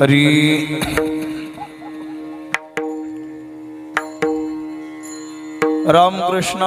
हरी रामकृष्ण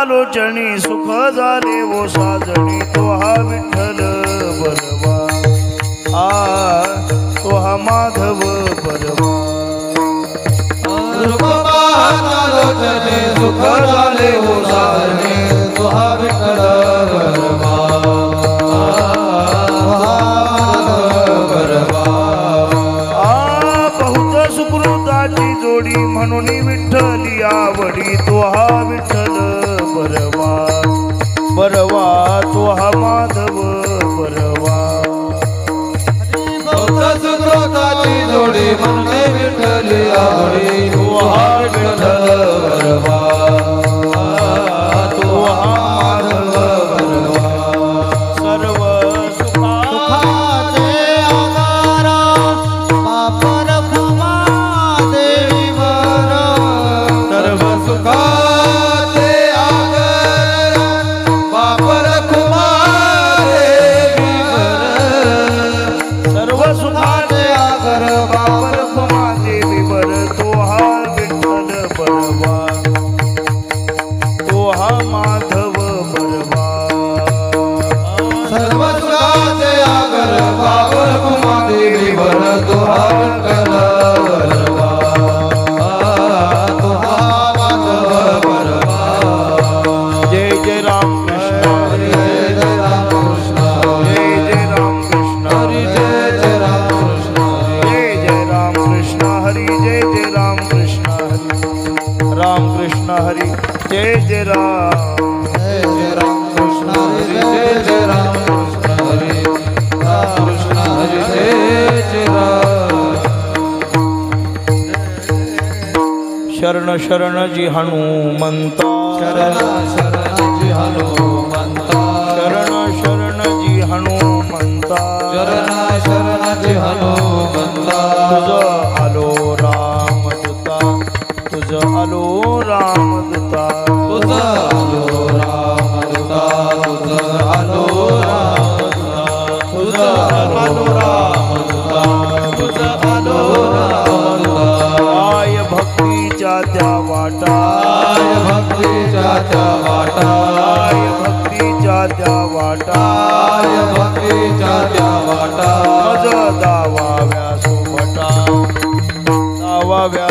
लोचणी सुख झाले वो साजणी तो हा विठ्ठल बलवा तो हा माधव बलवा लोचणी सुख झाले वो साजणी तो हा विठ्ठल बलवा बहुत सुकृताची जोडी म्हणून विठ्ठली आवडी तो हा विठ्ठल बरवा बरवा तो हा माधव बरवा सुकृताची जोडी म्हणून विठ्ठली आवडी तो हा विठ्ठल बरवा तो हा माधव बरवा सर्व सुखाचे आधारा बापर खुमा देवीवर सर्व सुखाचे जय जय राम कृष्ण हरी जय जय राम कृष्ण हरी राम कृष्ण हरी जय जय राम शरण शरण जी हनुमंता शरण शरण जी हनुमंता शरण शरण जी हनुमंता शरण शरण जी हनुमंता तुझ आलो रामदूता तुझ आलो रामदूता तुझ आलो रामदूता तुझ आलो रामदूता तुझ आलो रामदूता तुझ आलो रामदूता आय भक्तीच्या त्या वाटा आय भक्तीच्या त्या वाटा आय भक्तीच्या त्या वाटा आय भक्तीच्या त्या वाटा मज दावाव्या सोबटा दावाव्या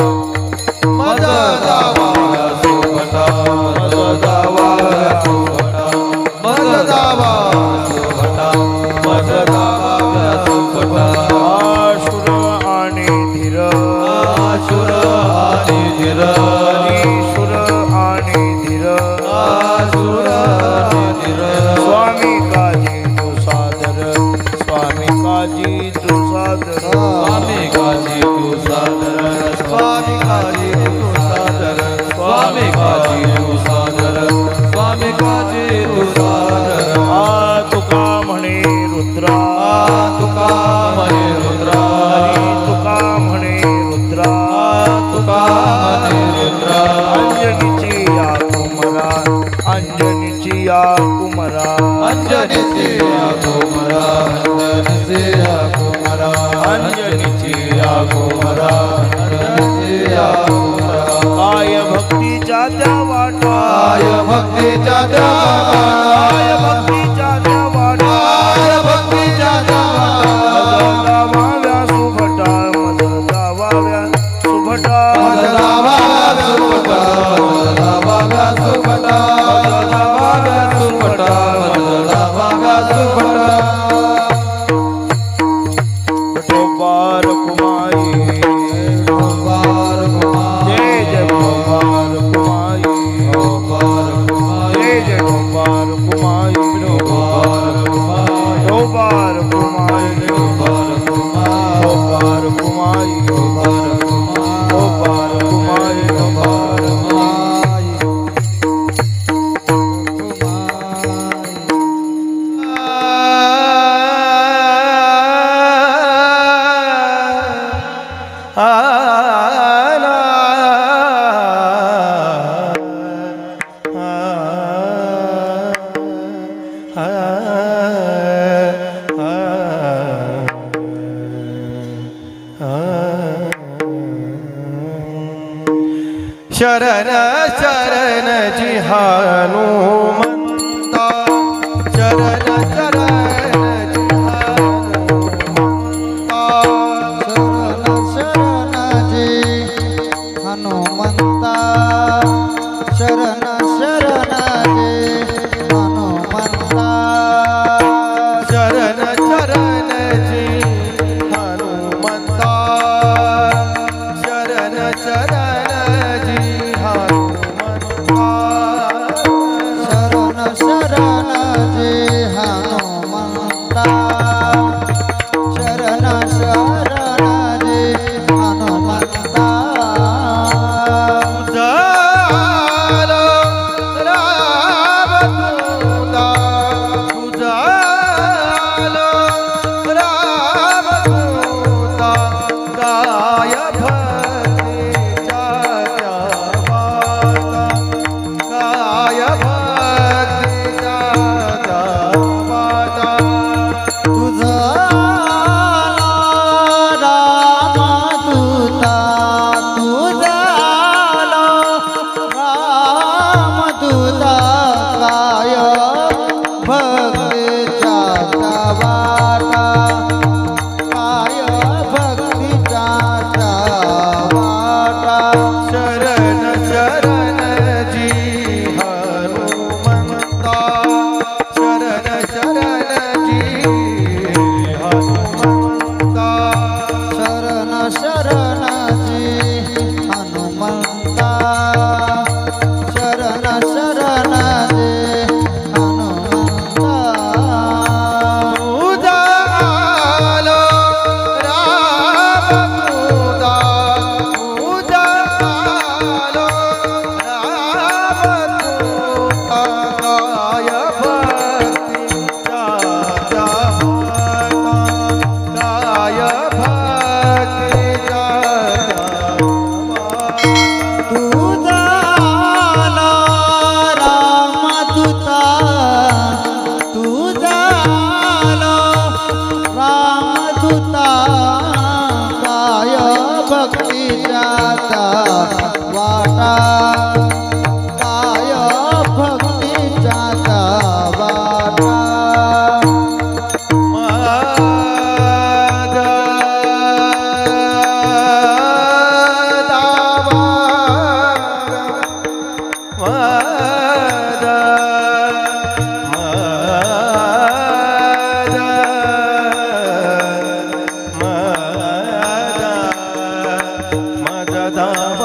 मज दावाव्या सोबटा मज दावाव्या सोबटा मज दावाव्या सोबटा मज दावाव्या सोबटा आशुर आणि धीर आशुर आणि धीर ईशुर आणि धीर आशुर आणि धीर स्वामी काजी तू सादर स्वामी काजी तू सादर स्वामी काजी तू सादर स्वामी काजी तू सादर स्वामी काजी तू सादर स्वामी काजी तू सादर तुका म्हणे रुद्रा तुका म्हणे रुद्रा तुका म्हणे रुद्रा तुका म्हणे रुद्रा अंजनीची या कुमरा अंजनीची या कुमरा अंजनीची या कुमरा अंजनीची या कुमरा अंजनीची या कुमरा अंजनीची या कुमरा आय भक्तीच्या त्या वाटा आय भक्तीच्या त्या आय भक्तीच्या सुभटा दावा सुपटा दावा सुपटा दावा सुपटा दावा सुपटा गोपाल कुमारी गोपाल कुमार जय जय गोपाल कुमारी गोपाल कुमार जय जय गोपाल कुमारी गोपाल कुमार गोपाल कुमारी गोपाल कुमार गोपाल कुमारी गोपाल कुमार गोपाल कुमारी गोपाल कुमार शरण शरण जी हनुमंता शरण शरण जी हनुमंता शरण शरण जी हनुमंता शरण शरण जी हनुमंता शरण शरण जी हनुमंता शरण शरण जी हनुमंता शरण शरण जी हनुमंता झालो रामदूता झालो रामदूता काय भक्तीच्या वाटा काय भक्तीच्या वाटा तुझा रामदूता तुझा रामदूता काय भक्तीच्या वाटा काय भक्तीच्या वाटा शरण शरण जी हनुमंता शरण शरण जी हनुमंता शरण शरण जी हनुमंता शरण शरण जी हनुमंता तुझा आलो रामदूता तुझा आलो रामदूता काय भक्तीच्या वाटा काय भक्तीच्या वाटा तुझा रामदूता तुझा रामदूता काय भक्तीच्या वाटा काय भक्तीच्या वाटा दावा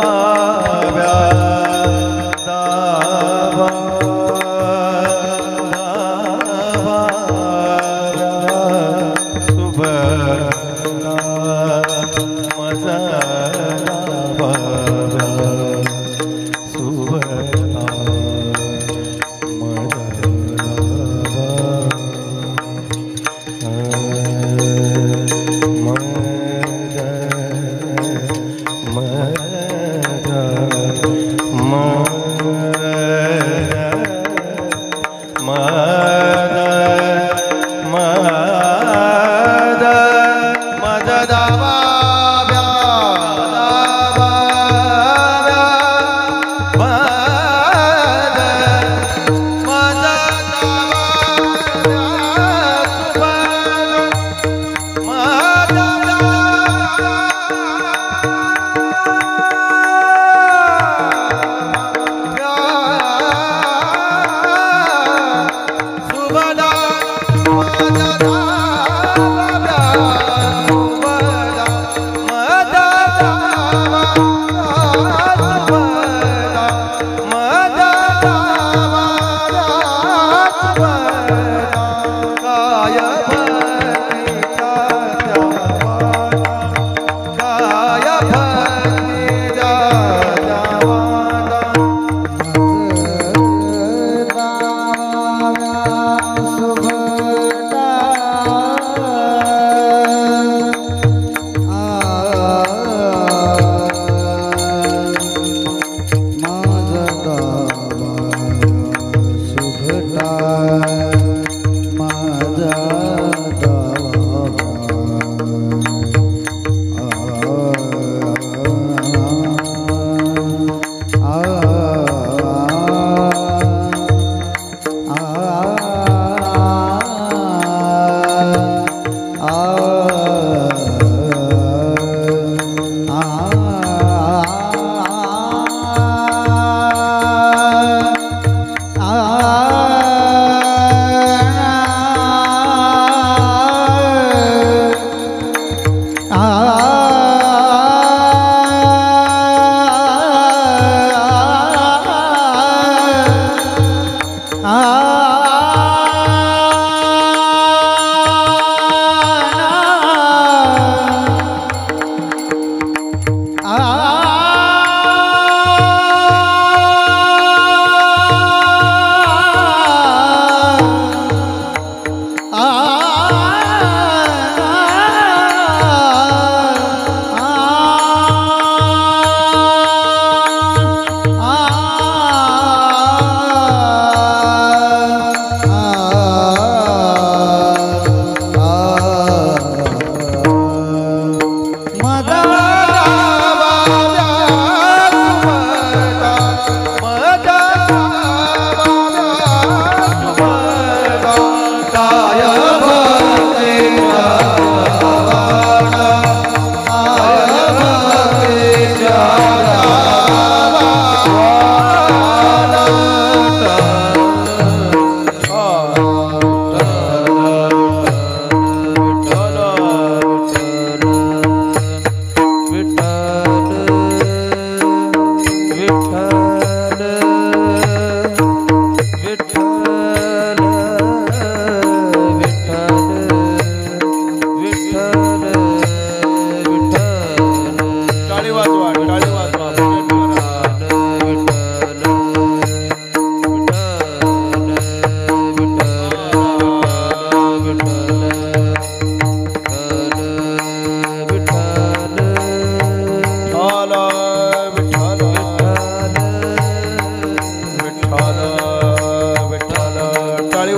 टाळी वाजवा भजन करा.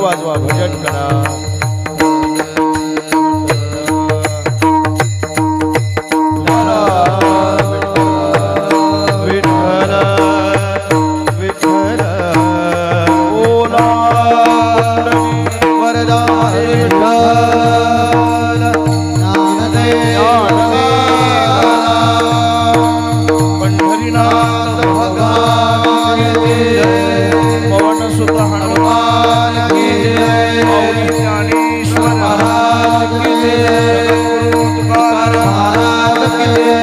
वाजवा भजन करा. पंढरीनाथ भगवान की जय. पवन सुत हनुमान की जय. ज्ञानेश्वर महाराज की जय. महाराज की जय.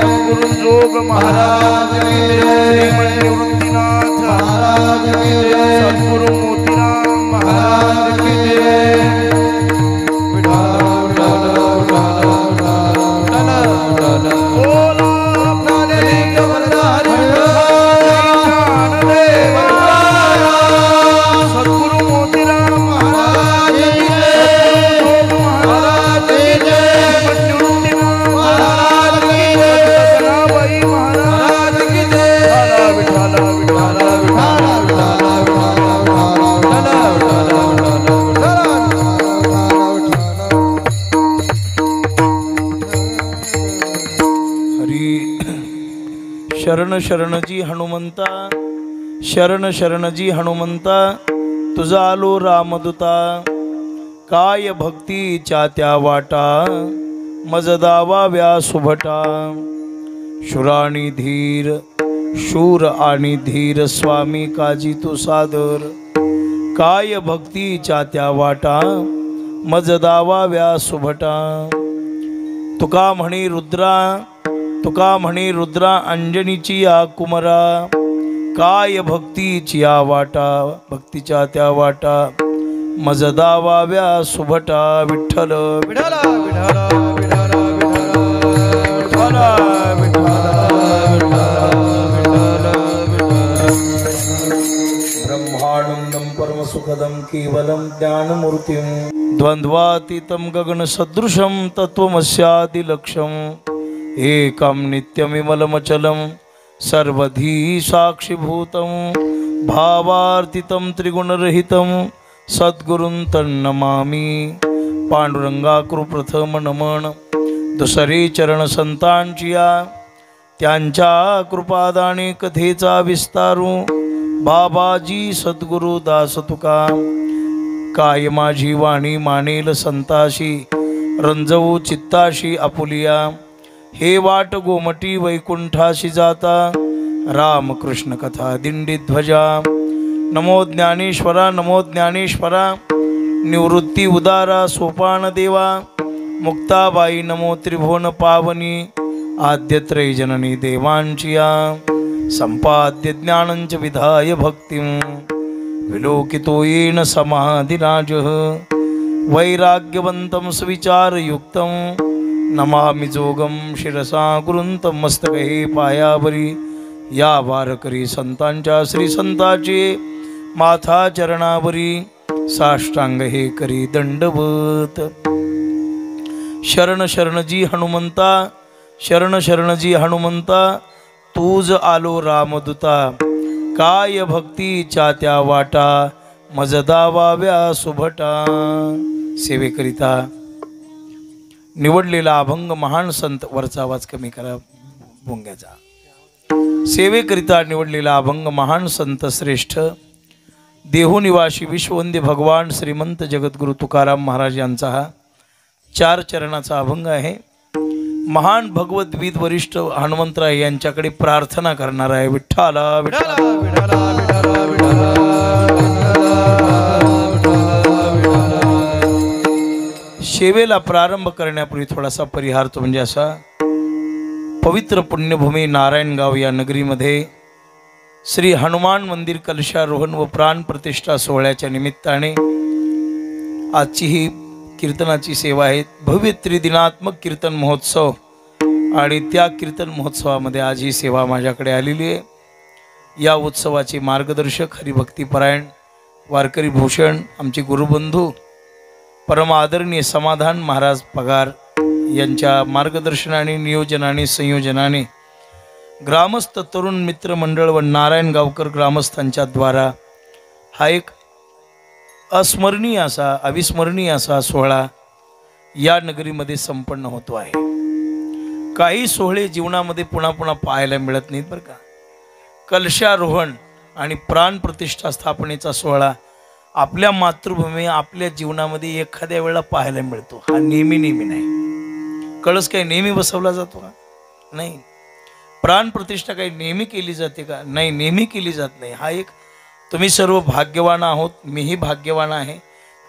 सद्गुरु जोग महाराज की जय. निवृत्तीनाथ महाराज की जय. सद्गुरु मोतीराम महाराज की जय. शरण शरणजी हनुमंता, शरण शरणजी हनुमंता, तुझा आलो रामदूता. काय भक्तीच्या त्या वाटा, मज दावा व्यासुभटा. शुराणी धीर, शूर आणि धीर, स्वामी काजी तू सादर. काय भक्तीच्या त्या वाटा, मज दावा व्यासुभटा. तुका म्हणी रुद्रा, तुका म्हणी रुद्रा, अंजनीची या कुमरा. काय भक्तीची या वाटा, भक्तीच्या त्या वाटा, मज दावा व्यासुभटा. विठ्ठल विठ्ठल विठ्ठल विठ्ठल विठ्ठल ब्रह्मानंदं परमसुखदं केवलं ज्ञानमूर्तिं. द्वंद्वातीतं गगनसदृशं तत्त्वमस्यादिलक्ष्यम्. एकं नित्यमिमलमचलं सर्वधी साक्षिभूतं. भावार्थितं त्रिगुणरहितं सद्गुरुं तन्नमामि. पांडुरंगाकृ प्रथम नमन, दुसरे चरण संतांची या. त्यांच्या कृपादाने कथेचा विस्तारू. बाबाजी सद्गुरु दास तुका. काय माझी वाणी मानेल संताशी, रंजवू चित्ताशी आपुलिया. हे वाट गोमटी वैकुंठाशी जाता, रामकृष्ण कथा दिंडी ध्वजा. नमो ज्ञानेश्वरा, नमो ज्ञानेश्वरा. निवृत्ती उदारा सोपान देवा. मुक्ताबाई नमो त्रिभुवन पावनी. आद्यत्रय जननी देवांचिया. संपाद्य ज्ञानंच विधाय भक्तिं. विलोकितो येन समाधिराजः. वैराग्यवन्तं सुविचारयुक्तं. नमामि जोगं शिरसा गुरुंतं. मस्तके पायावरी या वारकरी संतांच्या श्री संताचे माथा चरणावरी. साष्टांग हे करी दंडवत. शरण शरणजी हनुमंता, शरण शरणजी हनुमंता, तूज आलो रामदूता. काय भक्तीच्या त्या वाटा, मज दावा व्यासुभटा. सेवेकरिता निवडलेला अभंग महान संत, वरचा आवाज कमी करा भोंग्याचा. सेवेकरिता निवडलेला अभंग महान संत श्रेष्ठ देहुनिवासी विश्ववंद्य भगवान श्रीमंत जगद्गुरु तुकाराम महाराज यांचा हा 4 चरणाचा अभंग आहे. महान भगवद्गीत वरिष्ठ हनुमंतराय यांच्याकडे प्रार्थना करणार आहे. विठ्ठला विठ्ठला विठ्ठला विठ्ठला विठ्ठला. सेवेला प्रारंभ करण्यापूर्वी थोडासा परिहार तो म्हणजे असा. पवित्र पुण्यभूमी नारायणगाव या नगरीमध्ये श्री हनुमान मंदिर कलशारोहण व प्राण प्रतिष्ठा सोहळ्याच्या निमित्ताने आजची ही कीर्तनाची सेवा आहे. भव्य त्रिदिनात्मक कीर्तन महोत्सव आणि त्या कीर्तन महोत्सवामध्ये आज ही सेवा माझ्याकडे आलेली आहे। या उत्सवाचे मार्गदर्शक हरिभक्तीपरायण वारकरी भूषण आमचे गुरुबंधू परम आदरणीय समाधान महाराज पगार यांच्या मार्गदर्शनाने नियोजनाने संयोजनाने ग्रामस्थ तरुण मित्र मंडळ व नारायण गावकर ग्रामस्थांच्या द्वारा हा एक अस्मरणीय असा अविस्मरणीय असा सोहळा या नगरीमध्ये संपन्न होतो आहे। काही सोहळे जीवनामध्ये पुन्हा पुन्हा पाहायला मिळत नाहीत बरं का। कलशारोहण आणि प्राण प्रतिष्ठा स्थापनेचा सोहळा आपल्या मातृभूमी आपल्या जीवनामध्ये एखाद्या वेळेला पाहायला मिळतो, हा नेहमी नाही। कळस काही नेहमी बसवला जातो का? नाही। प्राण प्रतिष्ठा काही नेहमी केली जाते का? नाही, नेहमी केली जात नाही। हा एक तुम्ही सर्व भाग्यवान आहोत, मीही भाग्यवान आहे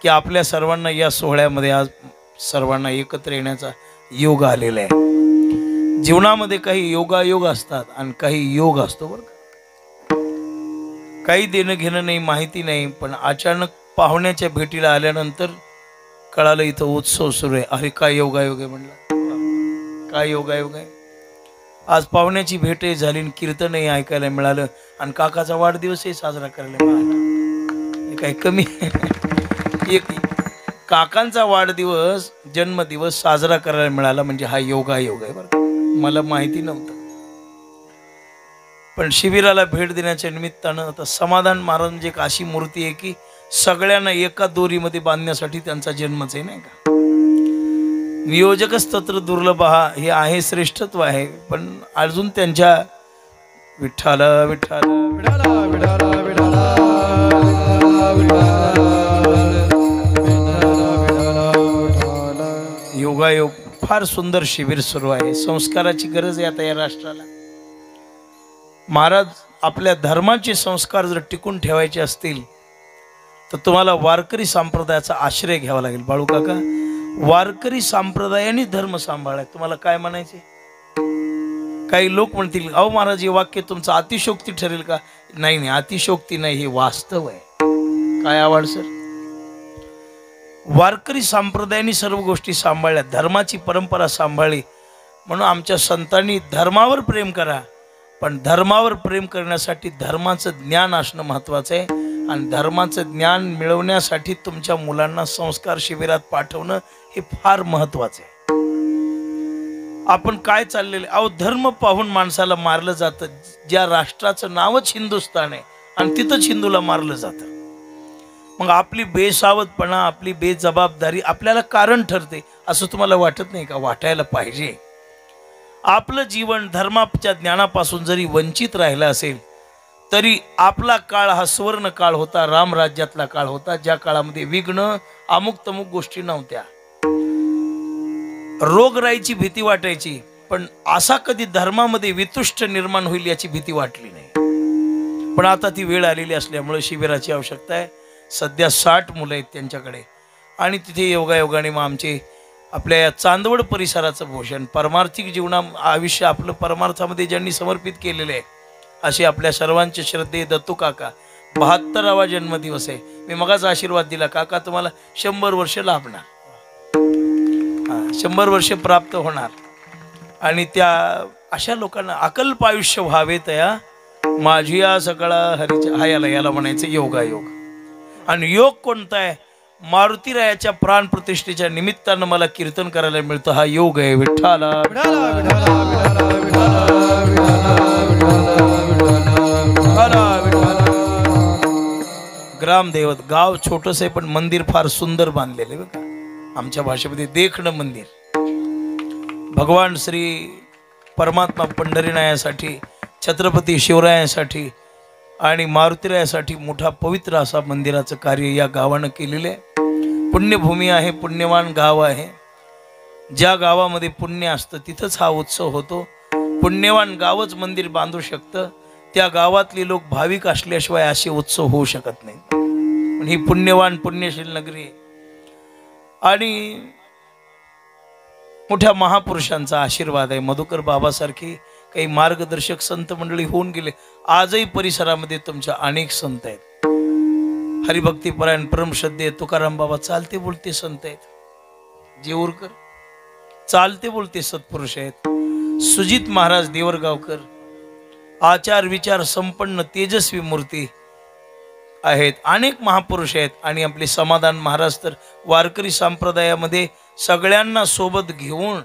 की आपल्या सर्वांना या सोहळ्यामध्ये आज सर्वांना एकत्र येण्याचा योग आलेला आहे। जीवनामध्ये काही योगायोग असतात आणि काही योग असतो बरं का। काही देणं घेणं नाही, माहिती नाही, पण अचानक पाहुण्याच्या भेटीला आल्यानंतर कळालं इथं उत्सव सुरू आहे। अरे काय योगायोग आहे म्हणलं, काय योगायोग आहे। आज पाहुण्याची भेटही झाली, कीर्तनही ऐकायला मिळालं आणि काकाचा वाढदिवसही साजरा करायला मिळाला। हे काही कमी एक काकांचा वाढदिवस जन्मदिवस साजरा करायला मिळाला म्हणजे हा योगायोग आहे बरं। मला माहिती नव्हतं, पण शिबिराला भेट देण्याच्या निमित्तानं आता समाधान महाराज म्हणजे एक अशी मूर्ती आहे की सगळ्यांना एका दोरीमध्ये बांधण्यासाठी त्यांचा जन्मच आहे नाही का। नियोजकच तत्र दुर्लभ हे आहे, श्रेष्ठत्व आहे, पण अजून त्यांच्या विठ्ठल विठ्ठल योगायोग फार सुंदर शिबिर सुरू आहे। संस्काराची गरज आहे आता या राष्ट्राला। महाराज आपल्या धर्माचे संस्कार जर टिकून ठेवायचे असतील तर तुम्हाला वारकरी संप्रदायाचा आश्रय घ्यावा लागेल। बाळू काका, वारकरी संप्रदायाने धर्म सांभाळाय तुम्हाला काय म्हणायचे? काही लोक म्हणतील अहो महाराज हे वाक्य तुमचं अतिशोक्ती ठरेल का? नाही, अतिशोक्ती नाही, हे वास्तव आहे। काय आवड सर? वारकरी संप्रदायाने सर्व गोष्टी सांभाळल्या, धर्माची परंपरा सांभाळली, म्हणून आमच्या संतांनी धर्मावर प्रेम करा, पण धर्मावर प्रेम करण्यासाठी धर्माचं ज्ञान असणं महत्त्वाचं आहे आणि धर्माचं ज्ञान मिळवण्यासाठी तुमच्या मुलांना संस्कार शिबिरात पाठवणं हे फार महत्त्वाचं आहे। आपण काय चाललेलं, अहो धर्म पाहून माणसाला मारलं जातं। ज्या राष्ट्राचं नावच हिंदुस्थान आहे आणि तिथंच हिंदूला मारलं जातं। मग आपली बेसावधपणा, आपली बेजबाबदारी आपल्याला कारण ठरते असं तुम्हाला वाटत नाही का? वाटायला पाहिजे। आपलं जीवन धर्माच्या ज्ञानापासून जरी वंचित राहिलं असेल तरी आपला काळ हा सुवर्ण काळ होता, रामराज्यातला काळ होता, ज्या काळामध्ये विघ्न अमुक तमुक गोष्टी नव्हत्या। रोगराईची भीती वाटायची, पण असा कधी धर्मामध्ये वितुष्ट निर्माण होईल याची भीती वाटली नाही। पण आता ती वेळ आलेली असल्यामुळे शिबिराची आवश्यकता आहे। सध्या 60 मुलं आहेत त्यांच्याकडे आणि तिथे योगायोगाने मग आमचे आपल्या या चांदवड परिसराचं भूषण परमार्थिक जीवना आयुष्य आपलं परमार्थामध्ये ज्यांनी समर्पित केलेलं आहे असे आपल्या सर्वांचे श्रद्धेय दत्तू काका 72वा जन्मदिवस आहे। मी मगाच आशीर्वाद दिला, काका तुम्हाला 100 वर्ष लाभणार, 100 वर्ष प्राप्त होणार आणि त्या अशा लोकांना अकल्प आयुष्य व्हावे तया माझी या सगळा हरीच्या याला म्हणायचं योगायोग। आणि योग कोणता आहे? मारुतीरायाच्या प्राण प्रतिष्ठेच्या निमित्तानं मला कीर्तन करायला मिळतं, हा योग आहे। विठ्ठला ग्रामदैवत, गाव छोटस आहे पण मंदिर फार सुंदर बांधलेले बघा। आमच्या भाषेमध्ये देखणं मंदिर भगवान श्री परमात्मा पंढरीनायासाठी, छत्रपती शिवरायांसाठी आणि मारुतीरायासाठी मोठा पवित्र असा मंदिराचं कार्य या गावानं केलेलं आहे। पुण्यभूमी आहे, पुण्यवान गाव आहे। ज्या गावामध्ये पुण्य असतं तिथंच हा उत्सव होतो। पुण्यवान गावच मंदिर बांधू शकतं, त्या गावातले लोक भाविक असल्याशिवाय असे उत्सव होऊ शकत नाही। पण ही पुण्यवान पुण्यशील नगरी आणि मोठ्या महापुरुषांचा आशीर्वाद आहे। मधुकर बाबासारखी काही मार्गदर्शक संत मंडळी होऊन गेले, आजही परिसरामध्ये तुमच्या अनेक संत आहेत। हरिभक्तीपरायण परमश्रद्धेय तुकाराम बाबा चालते बोलते संत आहेत। जेऊरकर चालते बोलते सत्पुरुष आहेत। सुजित महाराज देवरगावकर आचार विचार संपन्न तेजस्वी मूर्ती आहेत, अनेक महापुरुष आहेत. आणि आपले समाधान महाराज तर वारकरी संप्रदायामध्ये सगळ्यांना सोबत घेऊन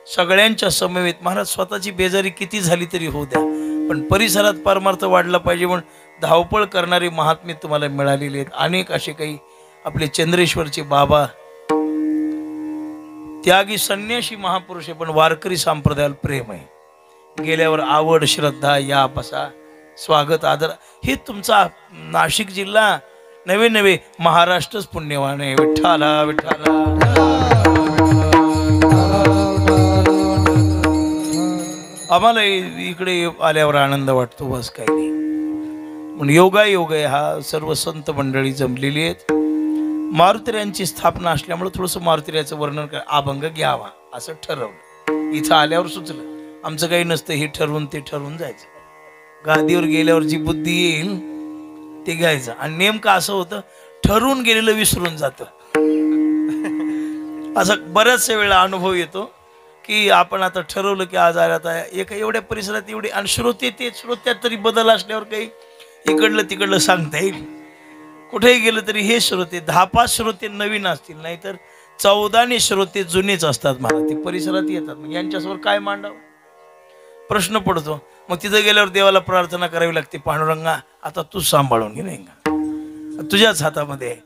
सगळ्यांच्या समवेत महाराज स्वतःची बेजारी किती झाली तरी होऊ द्या, पण परिसरात परमार्थ वाढला पाहिजे म्हणून धावपळ करणारे महात्मे तुम्हाला मिळालेले आहेत. अनेक असे काही आपले चंद्रेश्वरचे बाबा त्यागी संन्यासी महापुरुष आहे, पण वारकरी संप्रदायाला प्रेम आहे. गेल्यावर आवड श्रद्धा या बसा स्वागत आदर हे तुमचा नाशिक जिल्हा नवे नवे महाराष्ट्रच पुण्यवान आहे. विठ्ठला विठ्ठला. आम्हाला इकडे आल्यावर आनंद वाटतो, बस काही नाही. म्हणून योगायोग हा सर्व संत मंडळी जमलेली आहेत. मारुतिऱ्यांची स्थापना असल्यामुळे थोडंसं मारुतिऱ्याचं वर्णन कर, अभंग घ्यावा असं ठरवलं. इथं आल्यावर सुचलं, आमचं काही नसतं, हे ठरवून ते ठरवून जायचं. गादीवर गेल्यावर जी बुद्धी येईल ते घ्यायचं. आणि नेमकं असं होतं, ठरवून गेलेलं विसरून जातं. असा बऱ्याचशा वेळा अनुभव येतो की आपण आता ठरवलं की आज आता एका एवढ्या परिसरात एवढे, आणि श्रोते ते श्रोत्यात तरी बदल असल्यावर काही इकडलं तिकडलं सांगता येईल. कुठेही गेलं तरी हे श्रोते 10-5 श्रोते नवीन असतील, नाहीतर 14 श्रोते जुनेच असतात. मला ते परिसरात येतात, मग यांच्यासमोर काय मांडावं प्रश्न पडतो. मग तिथं गेल्यावर देवाला प्रार्थना करावी लागते, पांडुरंगा आता तू सांभाळून घे, नाही का तुझ्याच हातामध्ये आहे.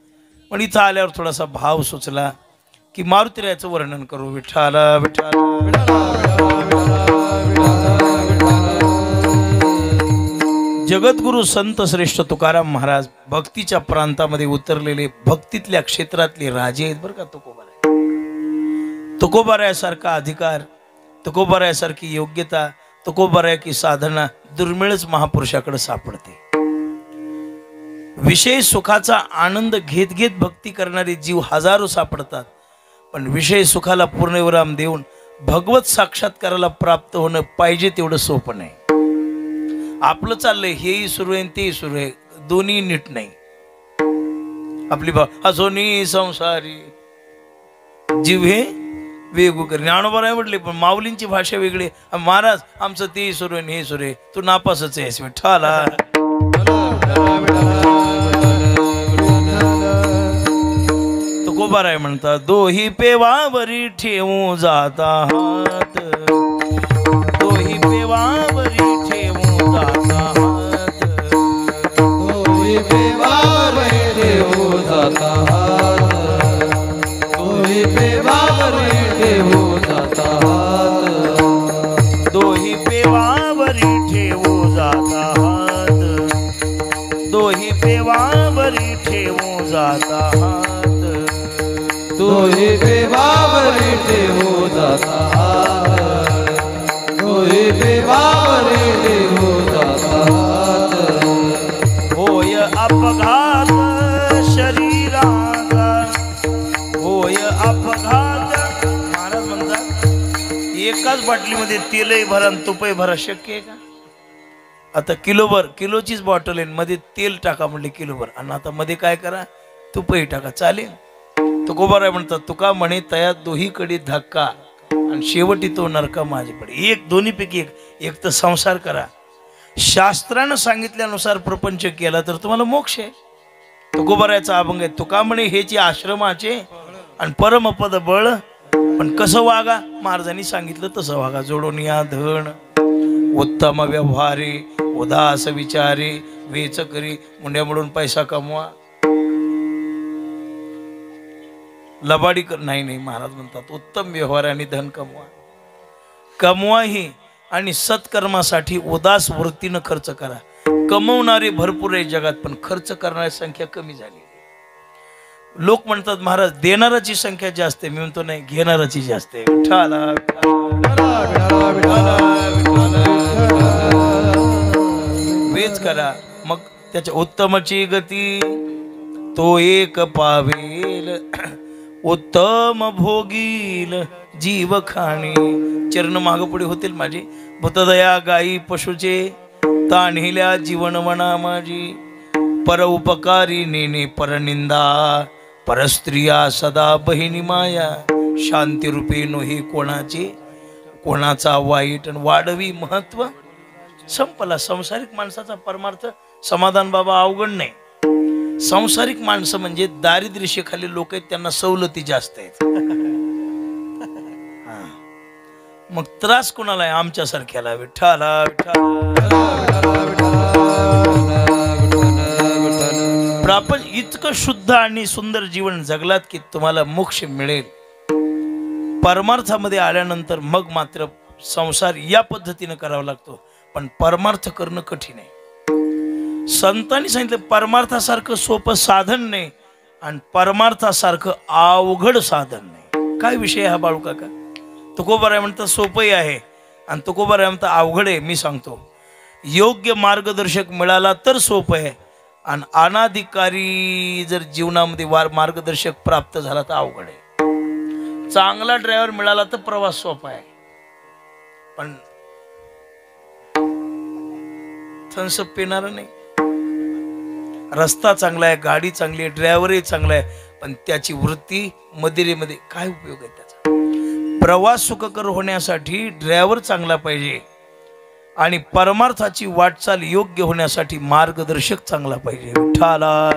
पण इथं आल्यावर थोडासा भाव सुचला की मारुतिरायाचं वर्णन करू. विठ्ठला विठ्ठला. जगद्गुरु संत श्रेष्ठ तुकाराम महाराज भक्तीच्या प्रांतामध्ये उतरलेले, भक्तीतल्या क्षेत्रातले राजे आहेत बरं का. तुकोबारायासारखा अधिकार, तुकोबारायासारखी योग्यता, तुकोबाराया की साधना दुर्मिळच महापुरुषाकडे सापडते. विषय सुखाचा आनंद घेत घेत भक्ती करणारे जीव हजारो सापडतात, पण विषय सुखाला पूर्णविराम देऊन भगवत साक्षात्काराला प्राप्त होणं पाहिजे तेवढं सोपं नाही. आपलं चाललंय, हेही सुरू आहे तेही सुरू आहे, दोन्ही नीट नाही. आपली हसोनी संसारी जीव हे वेगू कर. ज्ञानोबा म्हटले, पण माऊलींची भाषा वेगळी. महाराज आमचं तेही सुरू आहे हे सुरू आहे, तू नापासच आहेस. विठ्ठला. तुकोबाराय म्हणतात, दोही पेवावरी ठेवू जाता हात, दोही पेवावरी ठेवू जाता हात, दोही पेवावरी ठेवू जाता हात, दोही पेवावरी ठेवू जाता हात, दोही पेवावरी ठेवू जाता हात, दोही पेवावरी ठेवू जाता हात, दोही पेवावरी ठेवू जाता हात, दोही पेवावरी ठेवू जाता हात. होय अपघात शरीराचा, होय अपघात. महाराज म्हणतात, एकाच बाटलीमध्ये तेलही भरा आणि तुपही भरा, शक्य आहे का? आता किलोचीच बॉटल आहे, मध्ये तेल टाका म्हणले किलोभर, आणि आता मध्ये काय करा, तुपही टाका, चालेल? तुकोबाराय म्हणतात, तुका म्हणे तया दोहीकडे धक्का, आणि शेवटी तो नरका माझे पडे. एक दोन्हीपैकी एक तर संसार करा, शास्त्रानं सांगितल्यानुसार प्रपंच केला तर तुम्हाला मोक्ष आहे. तुकोबारायचा अभंग आहे, तुका म्हणे हेची आश्रमाचे आणि परमपद बळ, पण कसं वागा, महाराजांनी सांगितलं तसं वागा. जोडून या धन उत्तम व्यवहारे, उदास विचारे, वेच करी, मुंड्या मोडून पैसा कमवा, लबाडी कर नाही. महाराज म्हणतात, उत्तम व्यवहार आणि धन कमवाही, आणि सत्कर्मासाठी उदास वृत्तीनं खर्च करा. कमवणारे भरपूर आहे जगात, पण खर्च करणारी संख्या कमी झाली. लोक म्हणतात महाराज देणाराची संख्या जास्त आहे, मी म्हणतो नाही, घेणाराची जास्त आहे. वेच करा, मग त्याच्या उत्तमची गती तो एक पावेल, उत्तम भोगील जीव खाणी. चरण माग पुढे होतील माझे. भूतदया गायी पशुचे, तान्हिल्या जीवन म्हणा माझी. पर उपकारी नेने परनिंदा, परस्त्रिया सदा बहिणी माया. शांती रूपे नोही कोणाचे, कोणाचा वाईट आणि वाढवी महत्व संपला. संसारिक माणसाचा परमार्थ समाधान बाबा अवघड नाही. संसारिक माणसं म्हणजे दारिद्र्यरेषेखाली लोक आहेत, त्यांना सवलती जास्त आहेत. मग त्रास कोणाला आहे? आमच्यासारख्याला. विठ्ठला आपण इतकं शुद्ध आणि सुंदर जीवन जगलात की तुम्हाला मोक्ष मिळेल. परमार्थामध्ये आल्यानंतर मग मात्र संसार या पद्धतीने करावा लागतो, पण परमार्थ करणं कठीण आहे. संतांनी सांगितलं परमार्थासारखं सोपं साधन नाही आणि परमार्थासारखं अवघड साधन नाही. काय विषय हा बाळू काका? तुकोबाराय म्हणतात सोपंही आहे आणि तुकोबाराय म्हणतात अवघड आहे. मी सांगतो, योग्य मार्गदर्शक मिळाला तर सोपं आहे आणि अनाधिकारी जर जीवनामध्ये मार्गदर्शक प्राप्त झाला तर अवघड आहे. चांगला ड्रायव्हर मिळाला तर प्रवास सोपा आहे, पण थम्सअप पिणारा नाही. रस्ता चांगला आहे, गाडी चांगली आहे, ड्रायव्हरही चांगला आहे, पण त्याची वृत्ती मदिरेमध्ये काय उपयोग आहे त्याचा? प्रवास सुखकर होण्यासाठी ड्रायव्हर चांगला पाहिजे आणि परमार्थाची वाटचाल योग्य होण्यासाठी मार्गदर्शक चांगला पाहिजे. विठ्ठला.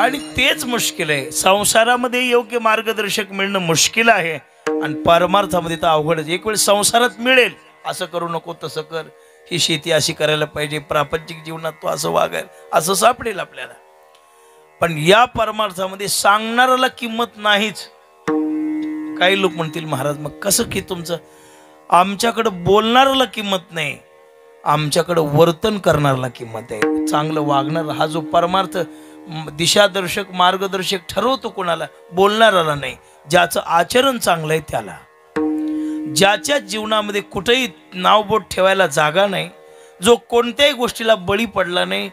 आणि तेच मुश्किल आहे. संसारामध्ये योग्य मार्गदर्शक मिळणं मुश्किल आहे आणि परमार्थामध्ये तर अवघडच. एक वेळ संसारात मिळेल, असं करू नको, तसं कर, ही शेती अशी करायला पाहिजे, प्रापंचिक जीवनात तो असं वागायला, असं सापडेल आपल्याला. पण या परमार्थामध्ये सांगणाऱ्याला किंमत नाहीच. काही लोक म्हणतील महाराज मग कसं की तुमचं? आमच्याकडं बोलणाऱ्याला किंमत नाही, आमच्याकडं वर्तन करणाऱ्याला किंमत आहे. चांगलं वागणार हा जो परमार्थ दिशादर्शक मार्गदर्शक ठरवतो कोणाला? बोलणाऱ्याला नाही. ज्याचं आचरण चांगलं आहे त्याला. ज्याच्या जीवनामध्ये कुठेही नावबोट ठेवायला जागा नाही, जो कोणत्याही गोष्टीला बळी पडला नाही,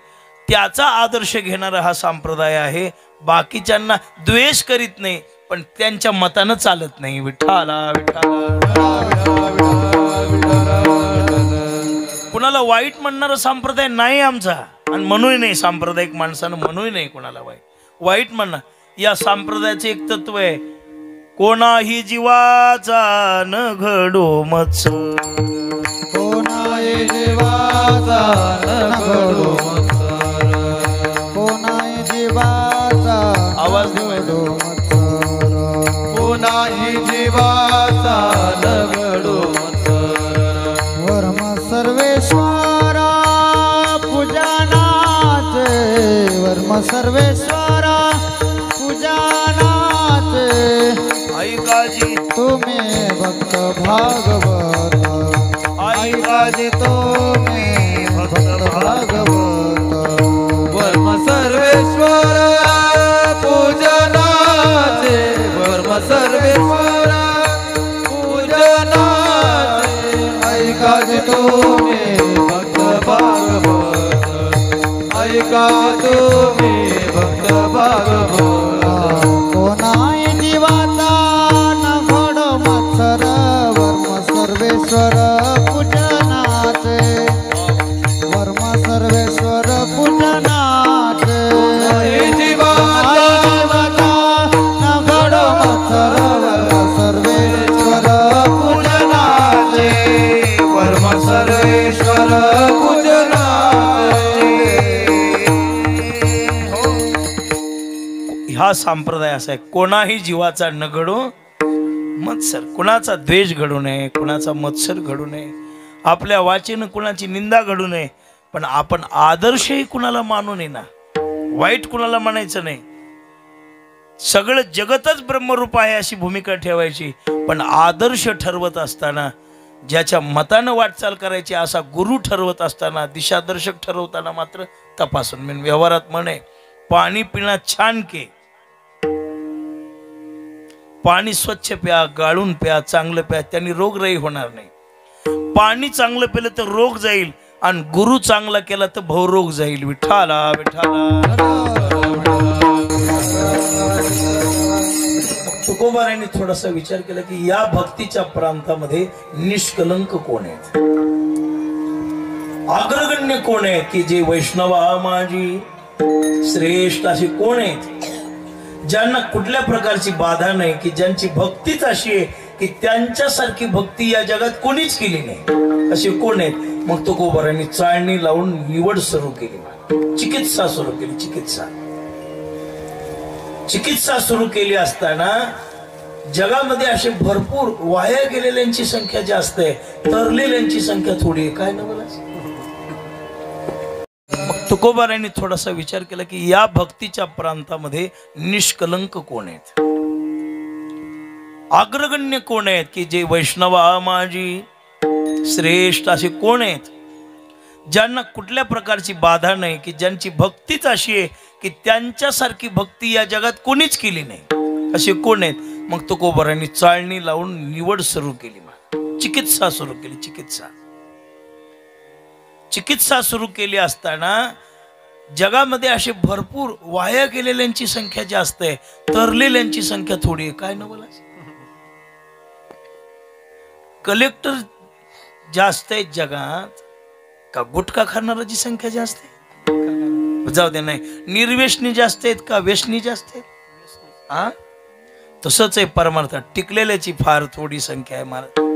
त्याचा आदर्श घेणारा हा संप्रदाय आहे. बाकीच्यांना द्वेष करीत नाही, पण त्यांच्या मतानं चालत नाही. विठ्ठला. कुणाला वाईट म्हणणारा संप्रदाय नाही आमचा, आणि म्हणूही नाही. सांप्रदायिक माणसानं म्हणूही नाही कुणाला वाईट म्हणणार. या संप्रदायाचे एक तत्व आहे, कोणाही जीवाचा न घडो मत्सर. कोणाही जीवाचा न घडो मत्सर. कोणाही जीवाचा आवाज घडो मत्सर. कोणाही जीवाचा न घडो मत्सर. वर्म सर्वेश्वरा पूजनाचे. वर्म सर्वेश्वरा पूजनाचे. ऐकाजी तुम्ही भक्त भागवत. ऐकाजी तुम्ही भक्त भागवत. वर्म सर्वेश्वर पूजनाचे. वर्म सर्वेश्वर पूजनाचे. ऐकाजी तुम्ही भक्त भागवत. ऐका तुम्ही भक्त भागवत. कोणाही जीवाचा न घडो मत्सर. वर्म सर्वेश्वर पूजनाचे. वर्म सर्वेश्वर पूजनाचे. जीवाचा न घडो मत्सर. वर्म सर्वेश्वर पूजनाचे. वर्म सर्वेश्वर पूजनाचे. हा संप्रदाय असा आहे, कोणाही जीवाचा न घडो मत्सर. कुणाचा द्वेष घडू नये, कुणाचा मत्सर घडू नये, आपल्या वाचेनं कुणाची निंदा घडू नये, पण आपण आदर्शही कुणाला मानू नये ना. वाईट कुणाला म्हणायचं नाही. सगळं जगतच ब्रह्मरूप आहे अशी भूमिका ठेवायची, पण आदर्श ठरवत असताना, ज्याच्या मतानं वाटचाल करायची असा गुरु ठरवत असताना, दिशादर्शक ठरवताना मात्र तपासून. म्हणजे व्यवहारात म्हणे, पाणी पिणं छान के. पाणी स्वच्छ प्या, गाळून प्या, चांगलं प्या, त्यांनी रोगराई होणार नाही. पाणी चांगलं पिलं तर रोग जाईल आणि गुरु चांगला केला तर भवरोग जाईल. विठ्ठला. तुकोबारायांनी थोडासा विचार केला की या भक्तीच्या प्रांतामध्ये निष्कलंक कोण आहेत, अग्रगण्य कोण आहेत, की जे वैष्णवा माझी श्रेष्ठ असे कोण आहेत, ज्यांना कुठल्या प्रकारची बाधा नाही, की ज्यांची भक्तीच अशी आहे की त्यांच्यासारखी भक्ती या जगात कोणीच केली नाही, असे कोण आहेत? मग तुकोबारांनी चाळणी लावून निवड सुरू केली, चिकित्सा सुरू केली. चिकित्सा सुरू केली असताना जगामध्ये असे भरपूर वाया गेलेल्यांची संख्या जास्त आहे, तरलेल्यांची संख्या थोडी आहे. काय नवलाच? तुकोबारांनी थोडासा विचार केला की या भक्तीच्या प्रांतामध्ये निष्कलंक कोण आहेत, अग्रगण्य कोण आहेत, की जे वैष्णवा माझी श्रेष्ठ असे कोण आहेत, ज्यांना कुठल्या प्रकारची बाधा नाही, की ज्यांची भक्तीच अशी आहे की त्यांच्यासारखी भक्ती या जगात कोणीच केली नाही, असे कोण आहेत? मग तुकोबारांनी चाळणी लावून निवड सुरू केली, चिकित्सा सुरू केली. चिकित्सा सुरू केली असताना जगामध्ये असे भरपूर वाया गेलेल्यांची संख्या जास्त आहे, तरलेल्यांची संख्या थोडी आहे. काय नवलाच? कलेक्टर जास्त आहेत जगात का गुटखा खाणाऱ्याची संख्या जास्त आहे? जाऊ दे, नाही. निर्व्यसनी जास्त आहेत का व्यसनी जास्त आहेत? हा, तसंच आहे परमार्थात. टिकलेल्याची फार थोडी संख्या आहे.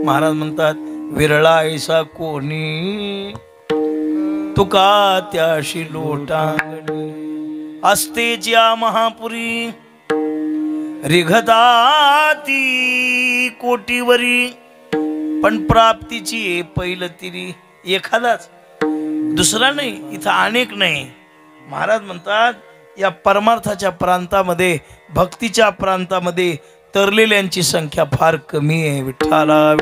महाराज म्हणतात, विरळा ऐसा कोणी तुका त्याशी लोटांगणी, असते ज्या महापुरी रिघदाती कोटीवरी, पण प्राप्तीची पहिलं तिरी एखादाच, दुसरा नाही. इथं अनेक नाही. महाराज म्हणतात, या परमार्थाच्या प्रांतामध्ये, भक्तीच्या प्रांतामध्ये तरलेल्यांची संख्या फार कमी आहे. विठ्ठला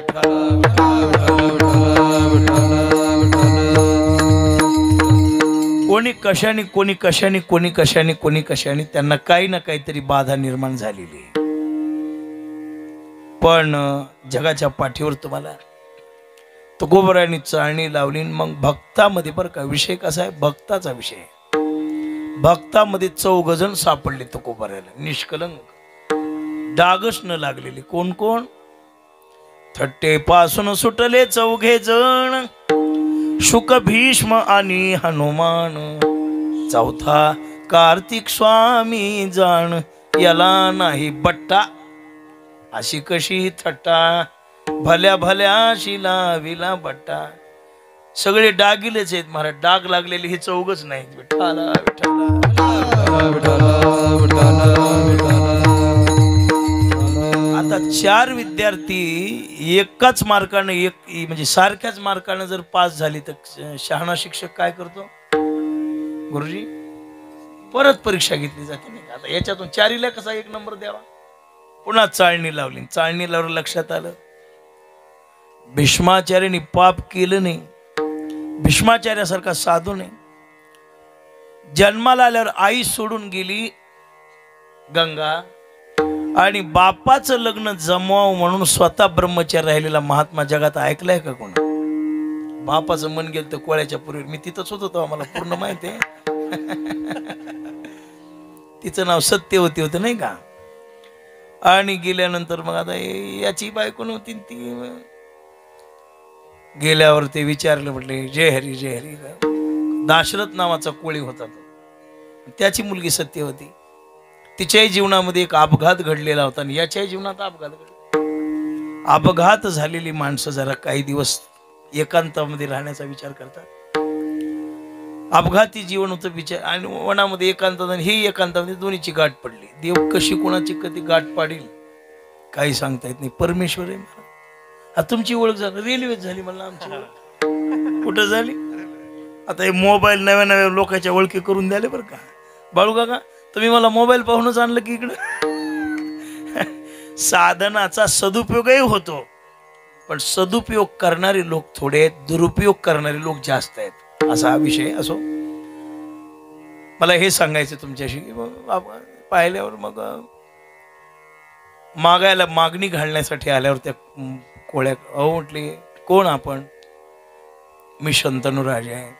कोणी कशाने, कोणी कशाने त्यांना काही ना काहीतरी बाधा निर्माण झालेली. पण जगाच्या पाठीवर तुम्हाला तुकोबारांनी चाळणी लावली. मग भक्तामध्ये बरं का, विषय कसा आहे? भक्ताचा विषय. भक्तामध्ये 4 जण सापडले तुकोबाराला, निष्कलंक, डागच न लागलेले. कोण कोण? थट्टेपासून सुटले 4 जण, शुक, भीष्म आणि हनुमान. 4था कार्तिक स्वामी जाण, याला नाही बट्टा, अशी कशी थट्टा, भल्या भल्या शिला विला बट्टा. सगळे डागिलेच आहेत महाराज, डाग लागलेले हे 4च नाहीत. विठ्ठला आता 4 विद्यार्थी एकाच मार्काने, म्हणजे सारख्याच मार्काने जर पास झाली तर शहाणा शिक्षक काय करतो? गुरुजी परत परीक्षा घेतली जाते नाही का? आता याच्यातून 4ला कसा 1 नंबर द्यावा? पुन्हा चाळणी लावली. चाळणी लावून लक्षात आलं, भीष्माचार्यांनी पाप केलं नाही, भीष्माचार्यासारखा साधू नाही. जन्माला आल्यावर आई सोडून गेली गंगा, आणि बापाचं लग्न जमवावं म्हणून स्वतः ब्रह्मचारी राहिलेला महात्मा जगात ऐकलाय का कोण? बापाचं मन गेलं तर कोळ्याच्या पूर्वी. मी तिथंच होतो, मला पूर्ण माहिती आहे. तिचं नाव सत्यवती होतं नाही का? आणि गेल्यानंतर मग आता याची बायको नव्हती, ती गेल्यावर ते विचारलं, म्हटले जय हरी जय हरी. दाशरथ नावाचा कोळी होता तो, त्याची मुलगी सत्यवती. तिच्याही जीवनामध्ये एक अपघात घडलेला होता आणि याच्याही जीवनात अपघात घडला. अपघात झालेली माणसं जरा काही दिवस एकांतामध्ये राहण्याचा विचार करतात. अपघाती जीवन होतं विचार, आणि वनामध्ये एकांतात, आणि हे एकांतामध्ये दोन्हीची गाठ पडली. देव कशी कोणाची कधी गाठ पाडील काही सांगता येत नाही. परमेश्वर आहे. हा तुमची ओळख झाली, रेल्वेत झाली मला आमची ओळख. कुठं झाली? आता हे मोबाईल नव्या नव्या लोकांच्या ओळखी करून द्याले बरं का. बाळू काका, तुम्ही मला मोबाईल पाहूनच आणलं की इकडं? साधनाचा सदुपयोगही होतो, पण सदुपयोग करणारे लोक थोडे आहेत, दुरुपयोग करणारे लोक जास्त आहेत. असा हा विषय असो. मला हे सांगायचं तुमच्याशी, पाहिल्यावर मग मागायला मागणी घालण्यासाठी आल्यावर त्या कोळ्या म्हटली, कोण आपण? मी शंतनू राजा आहे,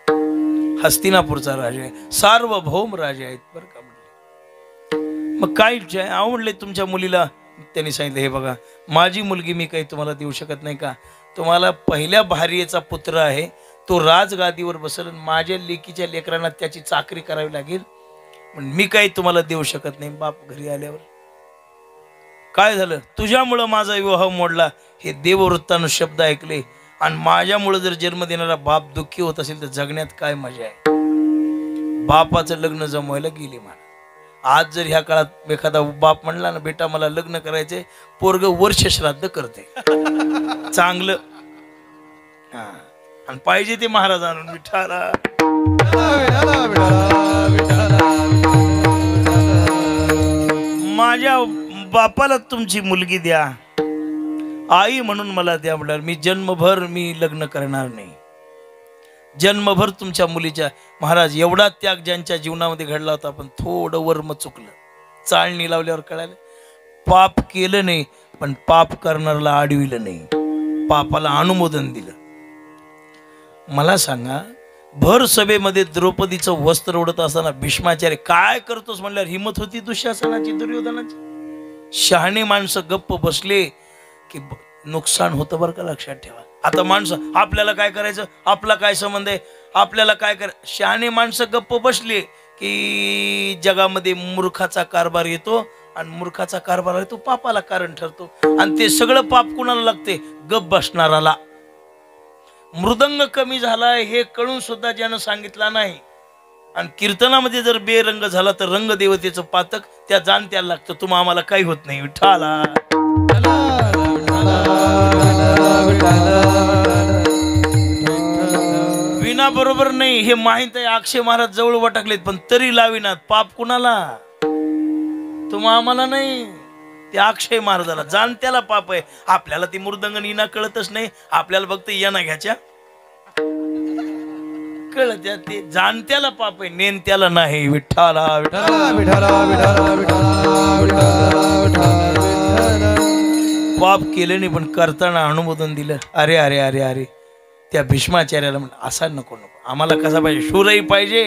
हस्तिनापूरचा राजा आहे, सार्वभौम राजा आहेत बरं का. म्हटले मग काय इच्छा आहे? म्हटले तुमच्या मुलीला. त्यांनी सांगितलं, हे बघा माझी मुलगी मी काही तुम्हाला देऊ शकत नाही का? तुम्हाला पहिल्या भार्येचा पुत्र आहे, तो राजगादीवर बसेल, माझ्या लेकीच्या लेकरांना त्याची चाकरी करावी लागेल. पण मी काही तुम्हाला देऊ शकत नाही. बाप घरी आल्यावर काय झालं, तुझ्यामुळं माझा विवाह मोडला, हे देववृत्तानं शब्द ऐकले. आणि माझ्यामुळं जर जन्म देणारा बाप दुःखी होत असेल तर जगण्यात काय मजा आहे. बापाचं लग्न जमवायला गेली मला. आज जर ह्या काळात एखादा बाप म्हणला ना, बेटा मला लग्न करायचे, पोरग वर्ष श्राद्ध करते चांगलं. हा, आणि पाहिजे ते महाराज आणून विठाला. माझ्या बापाला तुमची मुलगी द्या, आई म्हणून मला द्या. म्हटलं मी जन्मभर मी लग्न करणार नाही, जन्मभर तुमच्या मुलीच्या. महाराज एवढा त्याग ज्यांच्या जीवनामध्ये घडला होता, पण थोडं वर्म चुकलं. चाळणी लावल्यावर कळालं पाप केलं नाही, पण पाप करणाऱ्याला अडविलं नाही, पापाला अनुमोदन दिलं. मला सांगा, भर सभेमध्ये द्रौपदीचं वस्त्र ओढत असताना भीष्माचार्य काय करतोस म्हणल्यावर हिंमत होती दुःशासनाची, दुर्योधनाची. शहाणे माणसं गप्प बसले की नुकसान होतं बरं का, लक्षात ठेवा. आता माणसं आपल्याला काय करायचं, आपला काय संबंध आहे, आपल्याला काय शहाणे माणसं गप्प बसले की जगामध्ये मूर्खाचा कारभार येतो, आणि मूर्खाचा कारभार आहे तो पापाला कारण ठरतो. आणि ते सगळं पाप कुणाला लागते, गप्प बसणाराला. मृदंग कमी झालाय हे कळून सुद्धा ज्यानं सांगितला नाही, आणि कीर्तनामध्ये जर बेरंग झाला तर रंग देवतेचं पातक त्या जाणत्याला लागतं. तुम्हा आम्हाला काही होत नाही. विठाला विना बरोबर नाही हे माहित आहे. अक्षय महाराज जवळ वाटकलेत, पण तरी लाविनात. पाप कुणाला, तुम्हा आम्हाला नाही, ते अक्षय महाराजाला जाणत्याला पाप आहे. आपल्याला ती मृदंग नीना कळतच नाही, आपल्याला फक्त येणा घ्यायच्या कळत, ते जाणत्याला पाप आहे, नेनत्याला नाही. विठ्ठला पाप केले नाही, पण करताना अनुमोदन दिलं. अरे अरे अरे अरे, त्या भीष्माचार्याला म्हणलं असा नको नको, आम्हाला कसा पाहिजे, शूरही पाहिजे,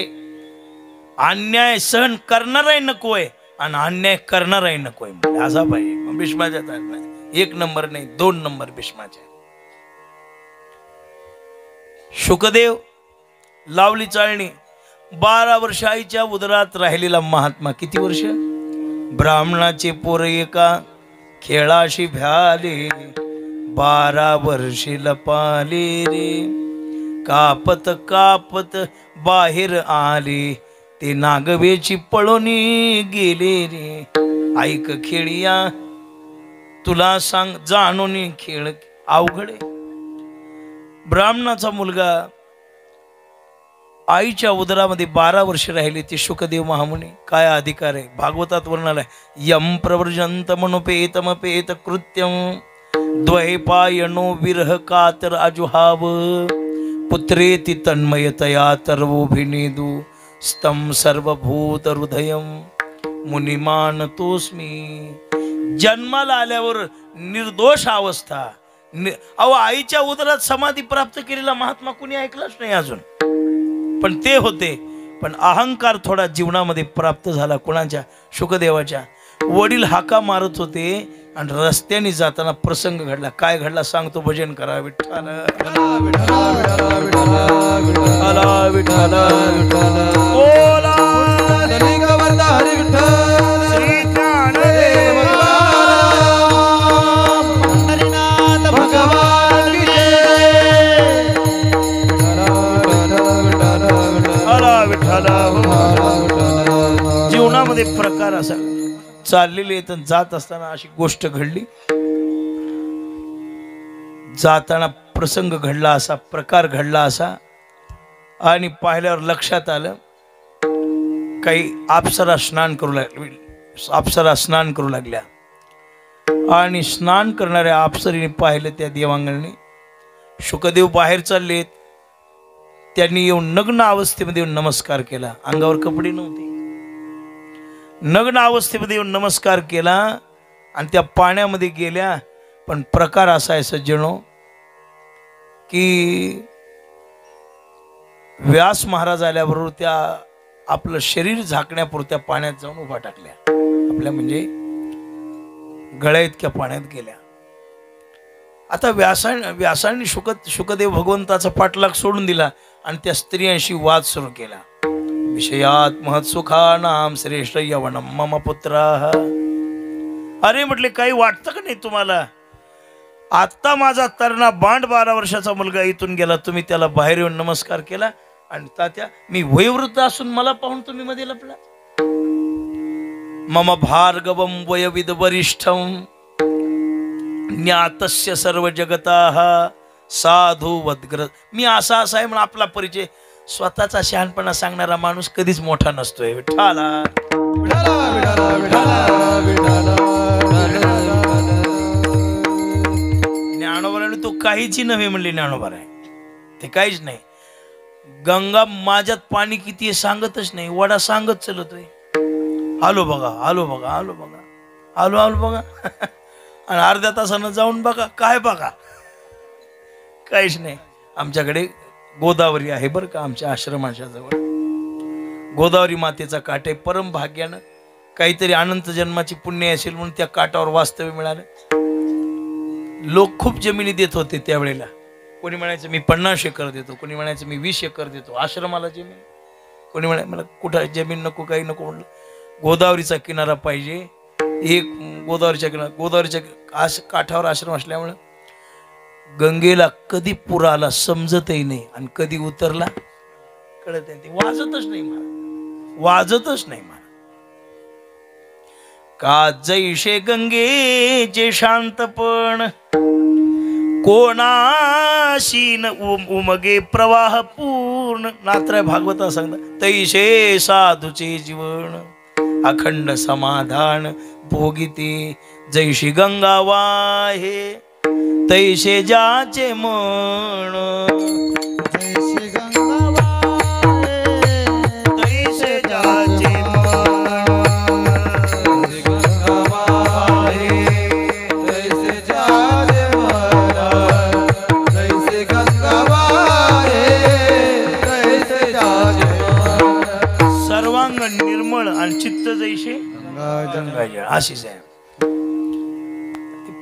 अन्याय सहन करणाराही नकोय, आणि अन्याय करणाराही नकोय, असा पाहिजे. मग भीष्माचार्य 1 नंबर नाही 2 नंबर भीष्माचार्य. शुकदेव लावली चाळणी. 12 वर्ष आईच्या उदरात राहिलेला महात्मा. किती वर्ष? ब्राह्मणाचे पोर एका खेळाशी भ्याले, 12 वर्षे लपाले रे. कापत कापत बाहेर आले, ते नागवेची पळोनी गेले रे. ऐक खेळिया तुला सांग, जाणून खेळ अवघडे. ब्राह्मणाचा मुलगा आईच्या उदरामध्ये 12 वर्ष राहिले ते शुकदेव महामुनी. काय अधिकार आहे? भागवतात वर्णन आहे, यम प्रव्रजंत मनुपेतमपेत कृत्यम द्वैपायनो विरह कातर अजुहाव पुत्रेति तन्मयतया तर्वोभिनेदु स्तम सर्वभूत हृदयम मुनिमान तोस्मी. जन्माला आल्यावर निर्दोष अवस्था. अहो, आईच्या उदरात समाधी प्राप्त केलेला महात्मा कुणी ऐकलाच नाही अजून, पण ते होते. पण अहंकार थोडा जीवनामध्ये प्राप्त झाला. कुणाच्या? शुकदेवाच्या. वडील हाका मारत होते आणि रस्त्याने जाताना प्रसंग घडला. काय घडला सांगतो, भजन करा. विठ्ठल जीवनामध्ये प्रकार असा चाललेले तर जात असताना अशी गोष्ट घडली. जाताना प्रसंग घडला असा, प्रकार घडला असा, आणि पाहिल्यावर लक्षात आलं काही अप्सरा स्नान करू लागली. अप्सरा स्नान करू लागल्या, आणि स्नान करणाऱ्या अप्सरीने पाहिलं त्या देवांगणाने. शुकदेव बाहेर चाललेत. त्यांनी येऊन नग्न अवस्थेमध्ये येऊन नमस्कार केला. अंगावर कपडे नव्हते. नग्न अवस्थेमध्ये येऊन नमस्कार केला आणि त्या पाण्यामध्ये गेल्या. पण प्रकार असा आहे सज्जनो की व्यास महाराज आल्याबरोबर त्या आपलं शरीर झाकण्यापुरत्या पाण्यात जाऊन उभा टाकल्या. आपल्या म्हणजे गळ्या इतक्या पाण्यात गेल्या. आता व्यासाने शुकदेव भगवंताचा पाठलाग सोडून दिला आणि त्या स्त्रियांशी वाद सुरू केला. विषयात महत्सुखानाम श्रेष्ठ यवनम मम पुत्राः. अरे म्हटले काही वाटतं का नाही तुम्हाला? आत्ता माझा तरणा बांड 12 वर्षाचा मुलगा इथून गेला, तुम्ही त्याला बाहेर येऊन नमस्कार केला, आणि तात्या मी वयोवृद्ध असून मला पाहून तुम्ही मध्ये लपला. मम भार्गवम वयविद वरिष्ठम ज्ञातस्य सर्व जगताः साधू वद्ग्र. मी असा आहे म्हणून आपला परिचय, स्वतःचा शहाणपणा सांगणारा माणूस कधीच मोठा नसतोय. विठ्ठला ज्ञानोबाने तो काहीच नव्हे म्हणले. ज्ञानोबा आहे ते काहीच नाही. गंगा माझ्यात पाणी किती आहे सांगतच नाही, वडा सांगत चलतोय. आलो बघा, आलो बघा, आलो बघा, आलो आलो बघा. आणि अर्ध्या तासानं जाऊन बघा, काय बघा, काहीच नाही. आमच्याकडे गोदावरी आहे बरं का, आमच्या आश्रमाच्या जवळ गोदावरी मातेचा काठ आहे. परम भाग्यानं काहीतरी अनंत जन्माची पुण्य असेल म्हणून त्या काठावर वास्तव्य मिळालं. लोक खूप जमिनी देत होते त्यावेळेला. कोणी म्हणायचं मी 50 एकर देतो, कोणी म्हणायचं मी 20 एकर देतो आश्रमाला जमीन, कोणी म्हणाय मला कुठं जमीन नको, काही नको. म्हणलं गोदावरीचा किनारा पाहिजे. एक गोदावरीच्या काठावर आश्रम असल्यामुळं गंगेला कधी पूर आला समजतही नाही, आणि कधी उतरला कळत नाही. ते वाजतच नाही मला, वाजतच नाही मला. का जैसे गंगेचे शांतपण कोणाशी न उमगे प्रवाह पूर्ण. नात्र भागवता सांगता तैसे साधूचे जीवन अखंड समाधान भोगिते. जैशी गंगा वाहे तैसे जाचे मन. जैसे गंगा वाहे तैसे जाचे मन. गंगा वाहे तैसे जाचे मन. तैसे गंगा वाहे तैसे जाचे मन. सर्वांग निर्मळ आणि चित्त जैसे गंगा अशीच आहे.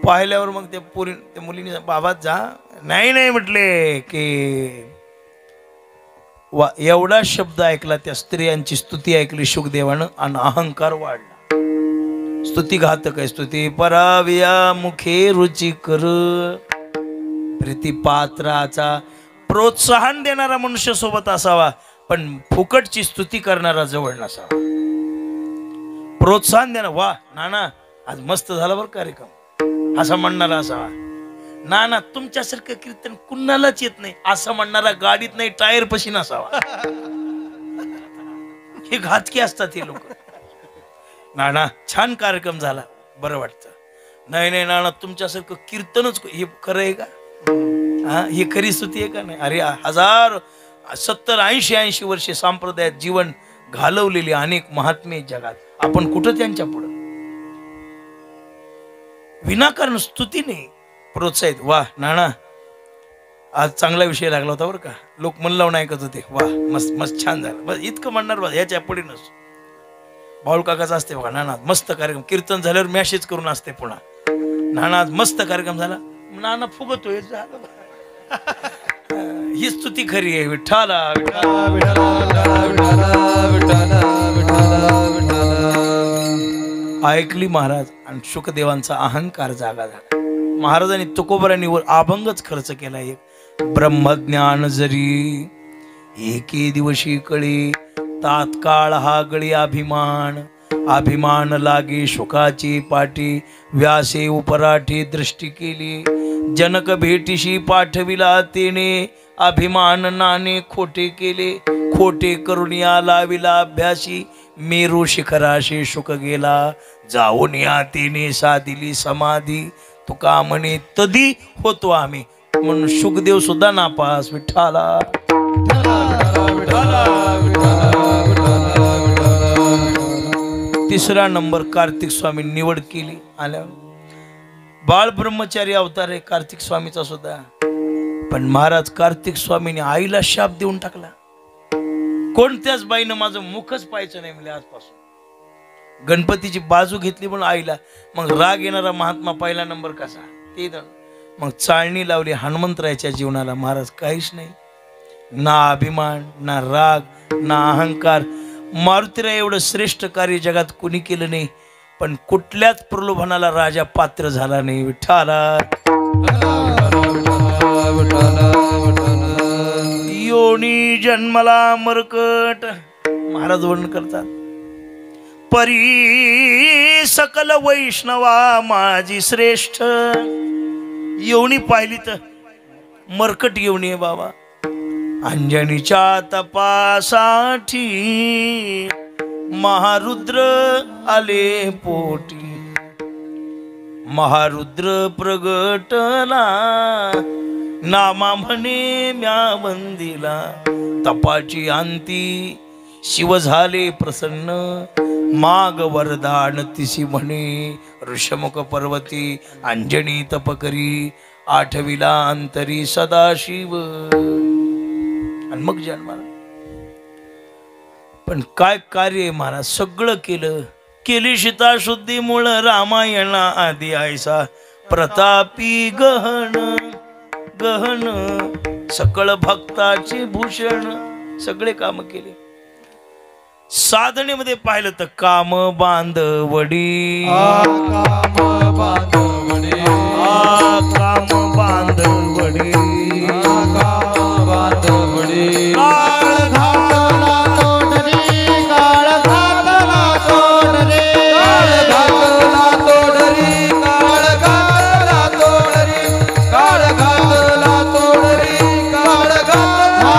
पाहिल्यावर मग त्या मुलीने बाबा जा, नाही नाही म्हटले की एवढा शब्द ऐकला त्या स्त्रियांची स्तुती ऐकली शुकदेवानं, आणि अहंकार वाढला. स्तुती घातक आहे. स्तुती पराविया मुखे रुचिकर. प्रीतिपात्राचा प्रोत्साहन देणारा मनुष्य सोबत असावा, पण फुकटची स्तुती करणारा जवळ नसावा. प्रोत्साहन देणार, वा नाना आज मस्त झाला बरं कार्यक्रम असं म्हणणारा असावा. नाना तुमच्यासारखं कीर्तन कुणालाच येत नाही असं म्हणणारा गाडीत नाही टायर पशी नसावा. हे घातकी असतात हे लोक. नाना छान कार्यक्रम झाला बरं वाटतं. नाही नाही नाना तुमच्यासारखं कीर्तनच, हे खरं आहे का? हा ही खरी स्तुती आहे का? नाही. अरे 70-80 वर्षे संप्रदायात जीवन घालवलेली अनेक महात्मे जगात, आपण कुठं त्यांच्या पुढं विनाकारण स्तुतीने प्रोत्साहित. वा नाना आज चांगला विषय लागला होता बरं का, लोक मन लावून ऐकत होते. वा मस्त मस्त छान झालं, बस इतकं म्हणणार. बस याच्या पुढे नस. बाऊल काकाचा असते बघा, नाना मस्त कार्यक्रम, कीर्तन झाल्यावर मॅसेज करून असते पुन्हा, नाना आज मस्त कार्यक्रम झाला. नाना फुगतोय. ही स्तुती खरी आहे. विठ्ठला ऐकली महाराज, आणि शुकदेवांचा अहंकार जागा झाला. महाराजांनी तुकोबरांनी वर अभंगच खर्च केला. एक ब्रह्मज्ञान जरी एके दिवशी कळे, तात्काळ हा गळी अभिमान. अभिमान लागे शुकाची पाठी, व्यासे उपराठी दृष्टी केली. जनक भेटीशी पाठविला तेने, अभिमान नाने खोटे केले. खोटे करून या लाविला अभ्यासी, मेरू शिखराशी शुक गेला. जाऊन या तेने साधिली समाधी, तुका म्हणे तदी होतो आम्ही. म्हणून शुकदेव सुद्धा नापास. विठ्ठला तिसरा नंबर कार्तिक स्वामी निवड केली. आल्यावर बाळ ब्रह्मचारी अवतार आहे कार्तिक स्वामीचा सुद्धा. पण महाराज कार्तिक स्वामीने आईला शाप देऊन टाकला. कोणत्याच बाईनं माझं मुखच पाहायचं नाही म्हणजे आजपासून. गणपतीची बाजू घेतली म्हणून आईला. मग राग येणारा महात्मा पहिला नंबर कसा ते. मग चाळणी लावली हनुमंतरायाच्या जीवनाला. महाराज काहीच नाही, ना अभिमान, ना राग, ना अहंकार. मारुतीला एवढं श्रेष्ठ कार्य जगात कुणी केलं नाही, पण कुठल्याच प्रलोभनाला राजा पात्र झाला नाही. विठ्ठला योनी जन्मला मरकट. महाराज वर्णन करतात, परी सकल वैष्णवा माझी श्रेष्ठ. येवणी पाहिली तर मरकट येवणी आहे बाबा. अंजनीच्या तपासाठी महारुद्र आले पोटी. महारुद्र प्रगटला नामा म्हणे म्या बंदिला. तपाची अंती शिव झाले प्रसन्न. माग वरदान तिसी म्हणे ऋषमुख पर्वती. अंजनी तप करी आठविला अंतरी सदाशिव. आणि मग जन्माला. पण काय कार्य आहे महाराज, सगळं केलं. केली सीता शुद्धी मूळ रामायणा आधी आयसा. प्रतापी गहन गहन सकळ भक्ताचे भूषण. सगळे काम केले. साधनेमध्ये पाहिलं तर काम बांधवडी. काम बांधवडी. काम बांधवडी. काम बांधवडी. काळ घातला तोडरी, काळ घातला तोडरी, काळ घातला तोडरी. काळ घातला तोडरी. काळ घातला तोडरी. काळ घातला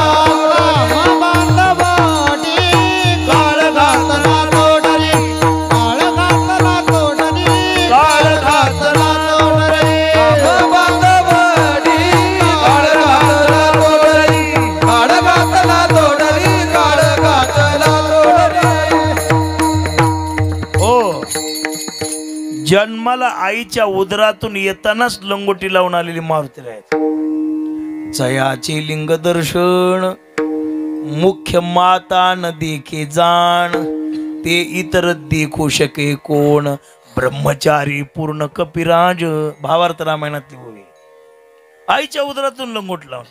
काम बांधवाडी. काळ घातला तोडरी, काळ घातला तोडरी, काळ घातला तोडरी. काम बांधवडी. काळ घातला तोडरी. काळ घातला तोडरी. काळ घातला तोडरी. हो, जन्माला आईच्या उदरातून येतानाच लंगोटी लावून आलेली मारुतीला आहेत. जयाचे लिंग दर्शन मुख्य माता न देखे जाण. ते इतर देखू शके कोण. ब्रह्मचारी पूर्ण कपिराज. भावार्थ रामायणातली ओवी. आईच्या उदरातून लंगोट लावून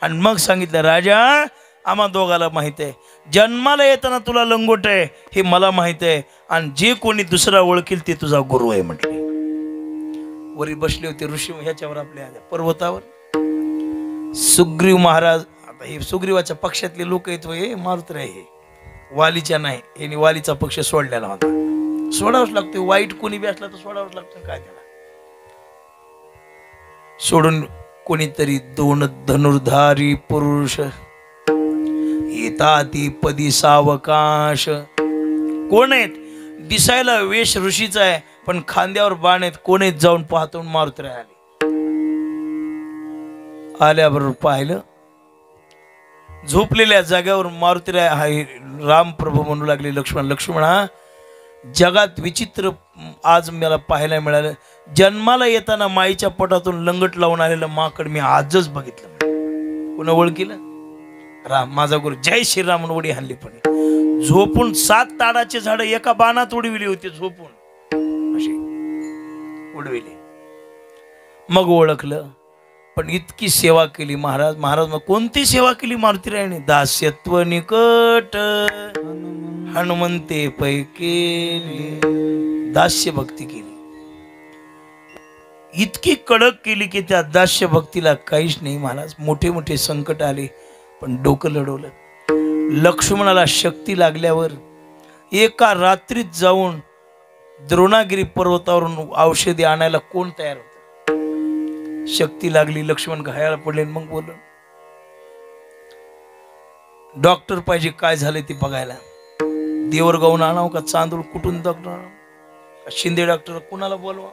आणि मग सांगितलं, राजा आम्हा दोघाला माहित आहे, जन्माला येताना तुला लंगोट आहे हे मला माहित आहे, आणि जे कोणी दुसरा ओळखील ते तुझा गुरु आहे म्हटले. वरी बसले होते ऋषी ह्याच्यावर आपल्या पर्वतावर. सुग्रीव महाराज, आता हे सुग्रीवाच्या पक्षातले लोक आहेत, हे मारुतीराय हे वालीच्या नाही. हे वालीचा पक्ष सोडलेला होता. सोडावंच लागतो. वाईट कोणी बी असला तर सोडावंच लागतं. काय त्याला सोडून कोणीतरी दोन धनुर्धारी पुरुष येताती पदी सावकाश. कोण आहेत? दिसायला वेश ऋषीचा आहे, पण खांद्यावर बाण आहेत. कोण आहेत जाऊन पाहतो. मारुतीराय आले. आल्याबरोबर पाहिलं, झोपलेल्या जाग्यावर मारुतीराय हाय रामप्रभू म्हणू लागले, लक्ष्मण लक्ष्मण हा जगात विचित्र आज मला पाहायला मिळालं. जन्माला येताना माईच्या पोटातून लंगट लावून आलेलं माकड मी आजच बघितलं. पुन्हा ओळखीलं राम माझा गुरु. जय श्रीराम म्हणून उडी हाणली. पण झोपून 7 ताडाचे झाड एका बाणात उडविली होती. झोपून अशी उडविली. मग ओळखलं. पण इतकी सेवा केली महाराज. महाराज मग कोणती सेवा केली मारुतीरायाने? दास्यत्व निकट हनुमंते पै केली. दास्य भक्ती केली. इतकी कडक केली की त्या दास्य भक्तीला काहीच नाही महाराज. मोठे मोठे संकट आले पण डोकं लढवलं. लक्ष्मणाला शक्ती लागल्यावर एका रात्रीत जाऊन द्रोणागिरी पर्वतावरून औषधी आणायला कोण तयार होतं? शक्ती लागली. लक्ष्मण घायाला पडले. मग बोल, डॉक्टर पाहिजे, काय झाले ते बघायला. देवरगावून आणावं का चांदूर कुठून डॉक्टर आणावं का शिंदे डॉक्टर कुणाला बोलवा?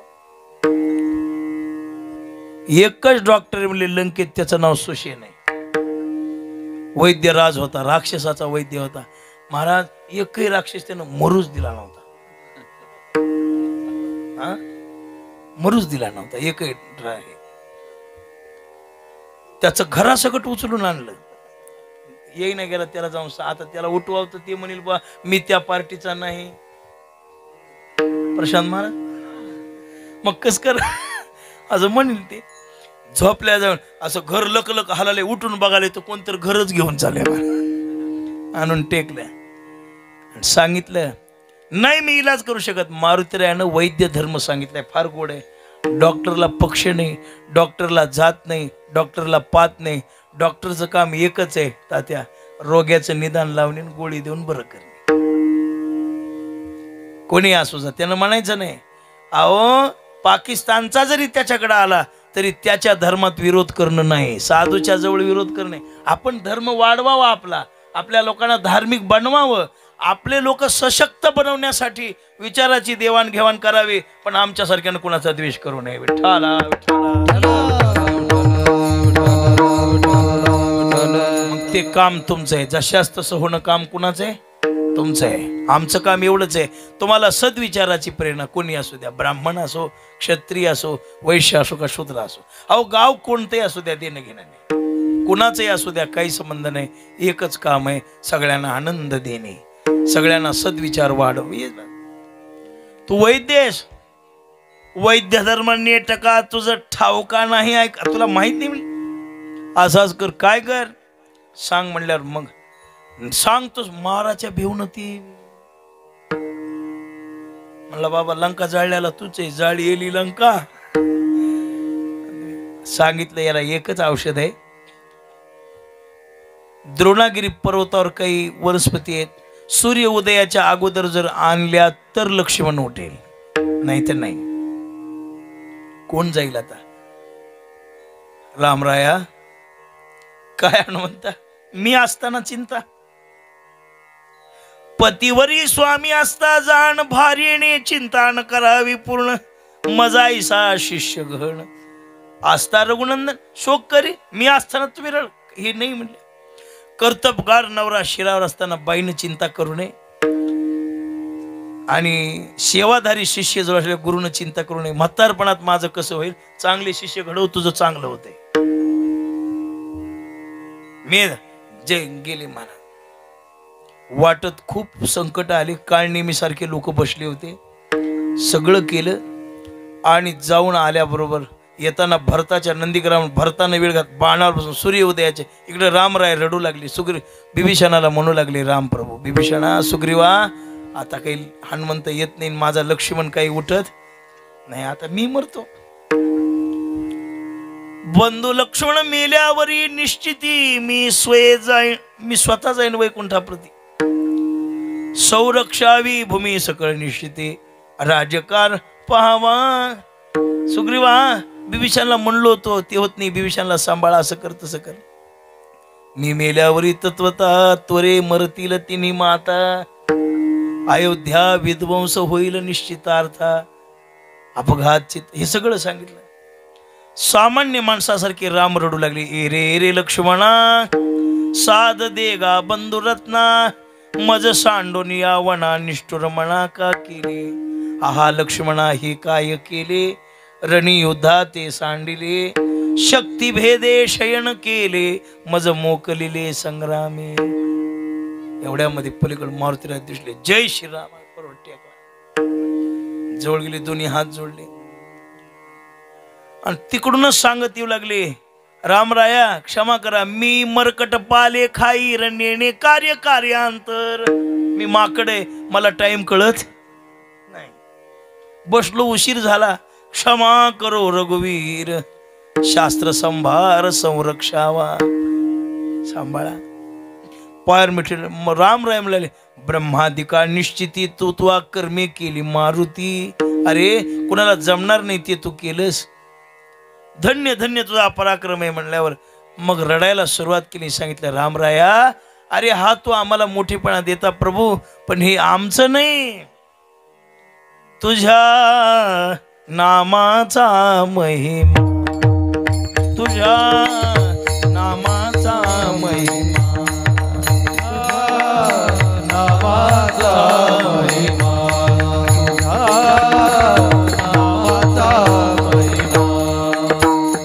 एकच डॉक्टर म्हणले लंकेत, त्याचं नाव सुशेन आहे. वैद्य राज होता, राक्षसाचा वैद्य होता महाराज. एकही राक्षस त्यानं मरूच दिला नव्हता. मरूच दिला नव्हता एकही. त्याचं घरासकट उचलून आणलं. येई ना गेला त्याला जाऊन. आता त्याला उठवाव तर ते म्हणेल बा मी त्या पार्टीचा नाही. प्रशांत महाराज मग कस कर असं म्हणेल. ते झोपल्या जाऊन असं घर लकलक हलाले, उठून बघाले तर कोणतरी घरच घेऊन चालले आणून टेकल्या. सांगितलं नाही मी इलाज करू शकत. मारुतीरायानं वैद्य धर्म सांगितलाय, फार गोड आहे. डॉक्टरला पक्ष नाही, डॉक्टरला जात नाही, डॉक्टरला पात नाही. डॉक्टरचं काम एकच आहे तात्या, रोग्याचं निदान लावणे, गोळी देऊन बरं करणे. कोणी असू जा, त्यानं म्हणायचं नाही अहो पाकिस्तानचा जरी त्याच्याकडे आला तरी त्याच्या धर्मात विरोध करणं नाही, साधूच्या जवळ विरोध करणे. आपण धर्म वाढवावा, आपल्या लोकांना धार्मिक बनवावं, आपले लोक सशक्त बनवण्यासाठी विचाराची देवाणघेवाण करावी, पण आमच्यासारख्यानं कुणाचा द्वेष करू नये. विठ्ठला विठ्ठला. मग ते काम तुमचं आहे, जशास तसं होणं काम कुणाचं आहे? तुमचं आहे. आमचं काम एवढंच आहे, तुम्हाला सद्विचाराची प्रेरणा, कोणी असू द्या, ब्राह्मण असो, क्षत्रिय असो, वैश्य असो का शूद्र असो, अहो गाव कोणतंही असू द्या, देणं घेणं नाही, कुणाचंही असू द्या, काही संबंध नाही. एकच काम आहे, सगळ्यांना आनंद देणे, सगळ्यांना सद्विचार वाढव. तू वैद्यस, वैद्य धर्म नेटका तुझं ठाऊका नाही, ऐका तुला माहित नाही, असाच कर, काय कर सांग म्हणल्यावर मग सांगतोस. महाराच्या भिवून ती म्हणला बाबा लंका जाळल्याला तूच आहे, जाळी येली लंका. सांगितलं याला एकच औषध आहे, द्रोणागिरी पर्वतावर काही वनस्पती आहेत, सूर्य उदयाच्या अगोदर जर आणल्या तर लक्ष्मण उठेल, नाही तर नाही. कोण जाईल आता? रामराया काय म्हणता, मी असताना चिंता, पतिवरी स्वामी असता जाण भार्येने चिंता न करावी पूर्ण, मजाईसा शिष्य गहण असता रघुनंदन शोक करी, मी असताना तुम्ही रड, हे नाही म्हणले. कर्तबगार नवरा शिरावर असताना बाईनं चिंता करू नये, आणि सेवाधारी शिष्य जवळ असलेल्या गुरुनं चिंता करू नये. म्हातारपणात माझं कसं होईल, चांगले शिष्य घडव, तुझं चांगलं होतंय. मी जे गेले मला वाटत खूप संकट आले, काळनेमी सारखे लोक बसले होते, सगळं केलं आणि जाऊन आल्याबरोबर येताना भरताच्या नंदीग्राम, भरतानं वेळ घात बाणावर बसून सूर्य उदयाचे इकडे रामराय रडू लागले. बिभीषणाला म्हणू लागले, राम प्रभू बिभीषणा, सुग्रीवा आता काही हनुमंत येत नाही, माझा लक्ष्मण काही उठत नाही, आता मी मरतो. बंधू लक्ष्मण मेल्यावरी निश्चिती मी स्वतः जाईन वैकुंठाप्रती, संरक्षावी भूमी सकळ निश्चिते राजकार पहावा. सुग्रीवा बिभीषणला म्हणलो होतो ते होत नाही, बिभीषणला सांभाळा, असं कर तसं कर. मी मेल्यावरी तत्वता त्वरे मरतील तिन्ही माता, अयोध्या विध्वंस होईल निश्चितार्था, अपघात चित, हे सगळं सांगितलं. सामान्य माणसासारखे राम रडू लागले, ए रे लक्ष्मणा साध देगा बंधुरत्ना, मज सांडून या वना निष्ठुर मना का केले. आहा लक्ष्मणा हे काय केले, रणयुद्धा ते सांडिले, शक्ती भेदे शयन केले, मज मोकलिले संग्रामे. एवढ्यामध्ये पलीकडे मारुतीराज दिसले, जय श्रीराम बरोबर टेकला, जवळ गेले, दोन्ही हात जोडले आणि तिकडूनच सांगत येऊ लागले, रामराया क्षमा करा, मी मरकट पाले खाई रणेने कार्य कार्यांतर, मी माकडे, मला टाइम कळत नाही, बसलो उशीर झाला, क्षमा करो रघुवीर, शास्त्र संभार संरक्षावा, सांभाळा. पायर मिठे रामराय म्हणाले, ब्रह्मादिका निश्चिती तू कर्मे केली मारुती, अरे कुणाला जमणार नाही ते तू केलंस, धन्य धन्य तुझा पराक्रम आहे म्हणल्यावर मग रडायला सुरुवात केली. सांगितलं, रामराया अरे हा तू आम्हाला मोठेपणा देता प्रभू, पण हे आमचं नाही, तुझ्या नामाचा महिमा, तुझ्या नामाचा महिमा, नामाचा महिमा, नामाचा महिमा,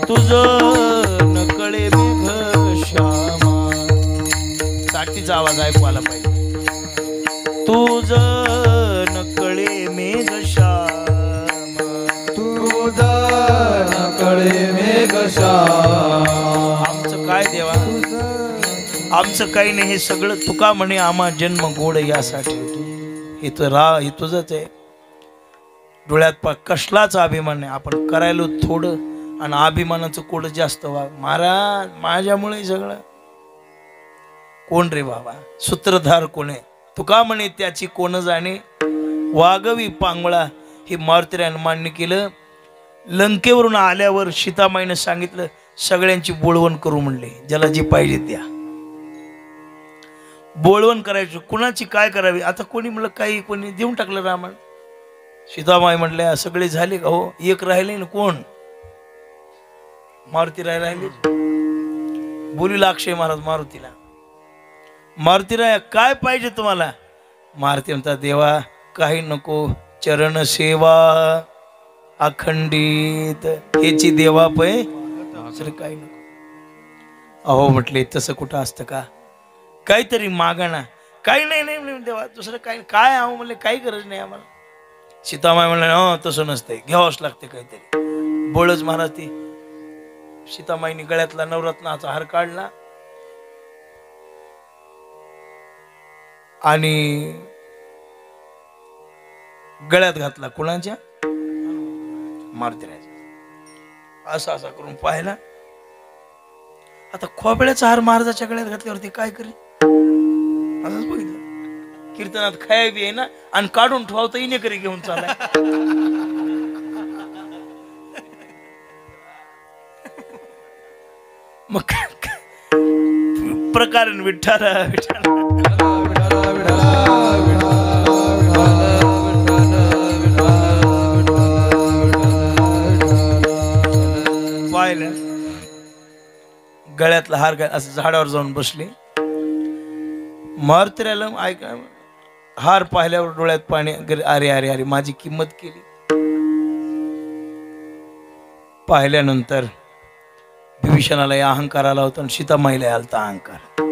तुझं नकळे मेघ श्यामा. साठीचा आवाज ऐकू आला पाहिजे. तुझं नकळे मेघ श्यामा, तुझं नकळे मेघ श्यामा. आमचं काय देवा, आमचं काही नाही, हे सगळं तुका म्हणे आम्हा जन्म गोड यासाठी. हे तुझंच आहे. डोळ्यात कसलाच अभिमान नाही. आपण करायलो थोडं आणि अभिमानाचं कोड जास्त. महाराज माझ्यामुळे सगळं. कोण रे बाबा? सूत्रधार कोण आहे? तुका म्हणे त्याची कोण जाणे, वागवी पांगळा. हे मारुतीरायानं मान्य केलं. लंकेवरून आल्यावर सीतामाईनं सांगितलं सगळ्यांची बोळवण करू म्हणले, ज्याला जी पाहिजे त्या बोळवण करायची. कुणाची काय करावी? आता कोणी म्हणलं काही, कोणी देऊन टाकलं रामायण. सीतामाई म्हटल्या सगळे झाले का? हो, एक राहिले ना. कोण? मारुतीराय राहिले. बोलीला अक्षय महाराज मारुतीला, मारुतीराय काय पाहिजे तुम्हाला? मारुती म्हणतात देवा काही नको, चरण सेवा अखंडित हेची देवा पै काही नको. अहो म्हटले तसं कुठं असतं का? काहीतरी मागा ना. काही नाही देवा दुसरं काय काय. अहो म्हणले काही गरज नाही आम्हाला. सीतामाई म्हणले हो तसं नसतंय, घ्यावंच लागते काहीतरी. बोळच महाराज ती सीतामाईने गळ्यातला नवरत्नाचा हार काढला आणि गळ्यात घातला. कुणाच्या? मारुतीरायाच्या. असा असा करून पाहिला. आता खोबळ्याचा हार महाराजाच्या गळ्यात घातल्यावरती काय करेल? असंच बघितलं. कीर्तनात खाय बी आहे ना, आणि काढून ठेवता इने करी घेऊन चालाय. मग प्रकार विठ्ठल विठ्ठल पाहिलं. गळ्यातला हार असं झाडावर जाऊन बसले. मारुतीरायाला ऐका, हार पाहिल्यावर डोळ्यात पाणी. अरे अरे अरे माझी किंमत केली. पाहिल्यानंतर विभीषणाला अहंकार आला होता आणि सीतामाईला आलता अहंकार.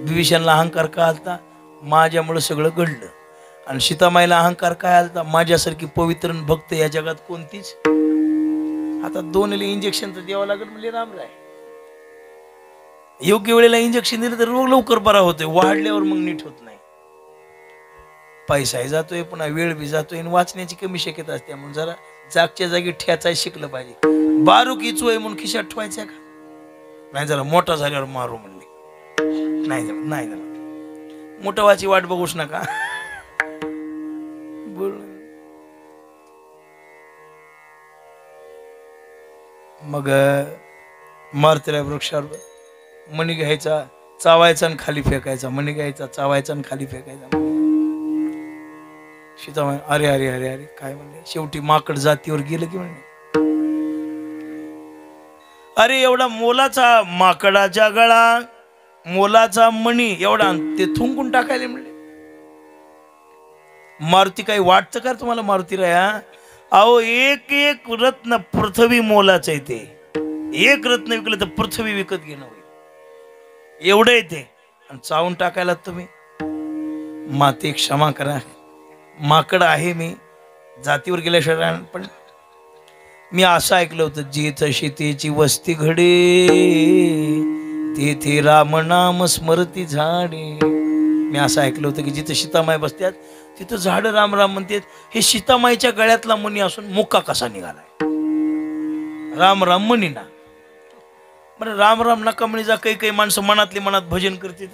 विभीषणाला अहंकार का आलता? माझ्यामुळे सगळं घडलं. आणि सीतामाईला अहंकार काय आलता? माझ्यासारखी पवित्र भक्त या जगात कोणतीच. आता दोन्हीला इंजेक्शन तर द्यावं लागेल म्हणजे रामराय. योग्य वेळेला इंजेक्शन दिलं तर रोग लवकर बरा होतोय, वाढल्यावर मग नीट होत नाही. पैसाही जातोय, पुन्हा वेळ बी जातोय, आणि वाचण्याची कमी शक्यता असते. म्हणून जरा जागच्या जागी ठेचाय शिकलं पाहिजे. बारूक इचू म्हणून खिशात ठेवायच्या का? नाही, जरा मोठा झाल्यावर मारू म्हणले. नाही जमत, नाही जमत. मोठवाची वाट बघूच नका. बोल. मग मारुतीराय वृक्षावर मणी घ्यायचा, चावायचा आणि खाली फेकायचा. मणी घ्यायचा, चावायचा आणि खाली फेकायचा. सीतामाई अरे अरे अरे अरे काय म्हणले. शेवटी माकड जातीवर गेलं की म्हणले अरे एवढा मोलाचा माकडाच्या गळा, मोलाचा मणी एवढा ते थुंकून टाकायला म्हणले. मारुती काही वाटतं का तुम्हाला? मारुतीराया अहो एक एक रत्न पृथ्वी मोलाचं आहे. ते एक रत्न विकलं तर पृथ्वी विकत घेणं होईल एवढं येते. आणि चावून टाकायला तुम्ही. माते क्षमा करा, माकड आहे मी, जातीवर गेल्याशिवाय. पण मी असं ऐकलं होतं, जेथ शेतीची वस्ती घडे तेथे राम नाम स्मरती झाडे. मी असं ऐकलं होतं की जिथे सीतामाई बसतात तिथं झाड राम राम म्हणतात. हे सीतामाईच्या गळ्यातला मणी असून मुक्का कसा निघालाय? राम राम मणी ना. बरं राम राम नका म्हणी जा. काही काही माणसं मनातली मनात भजन करते,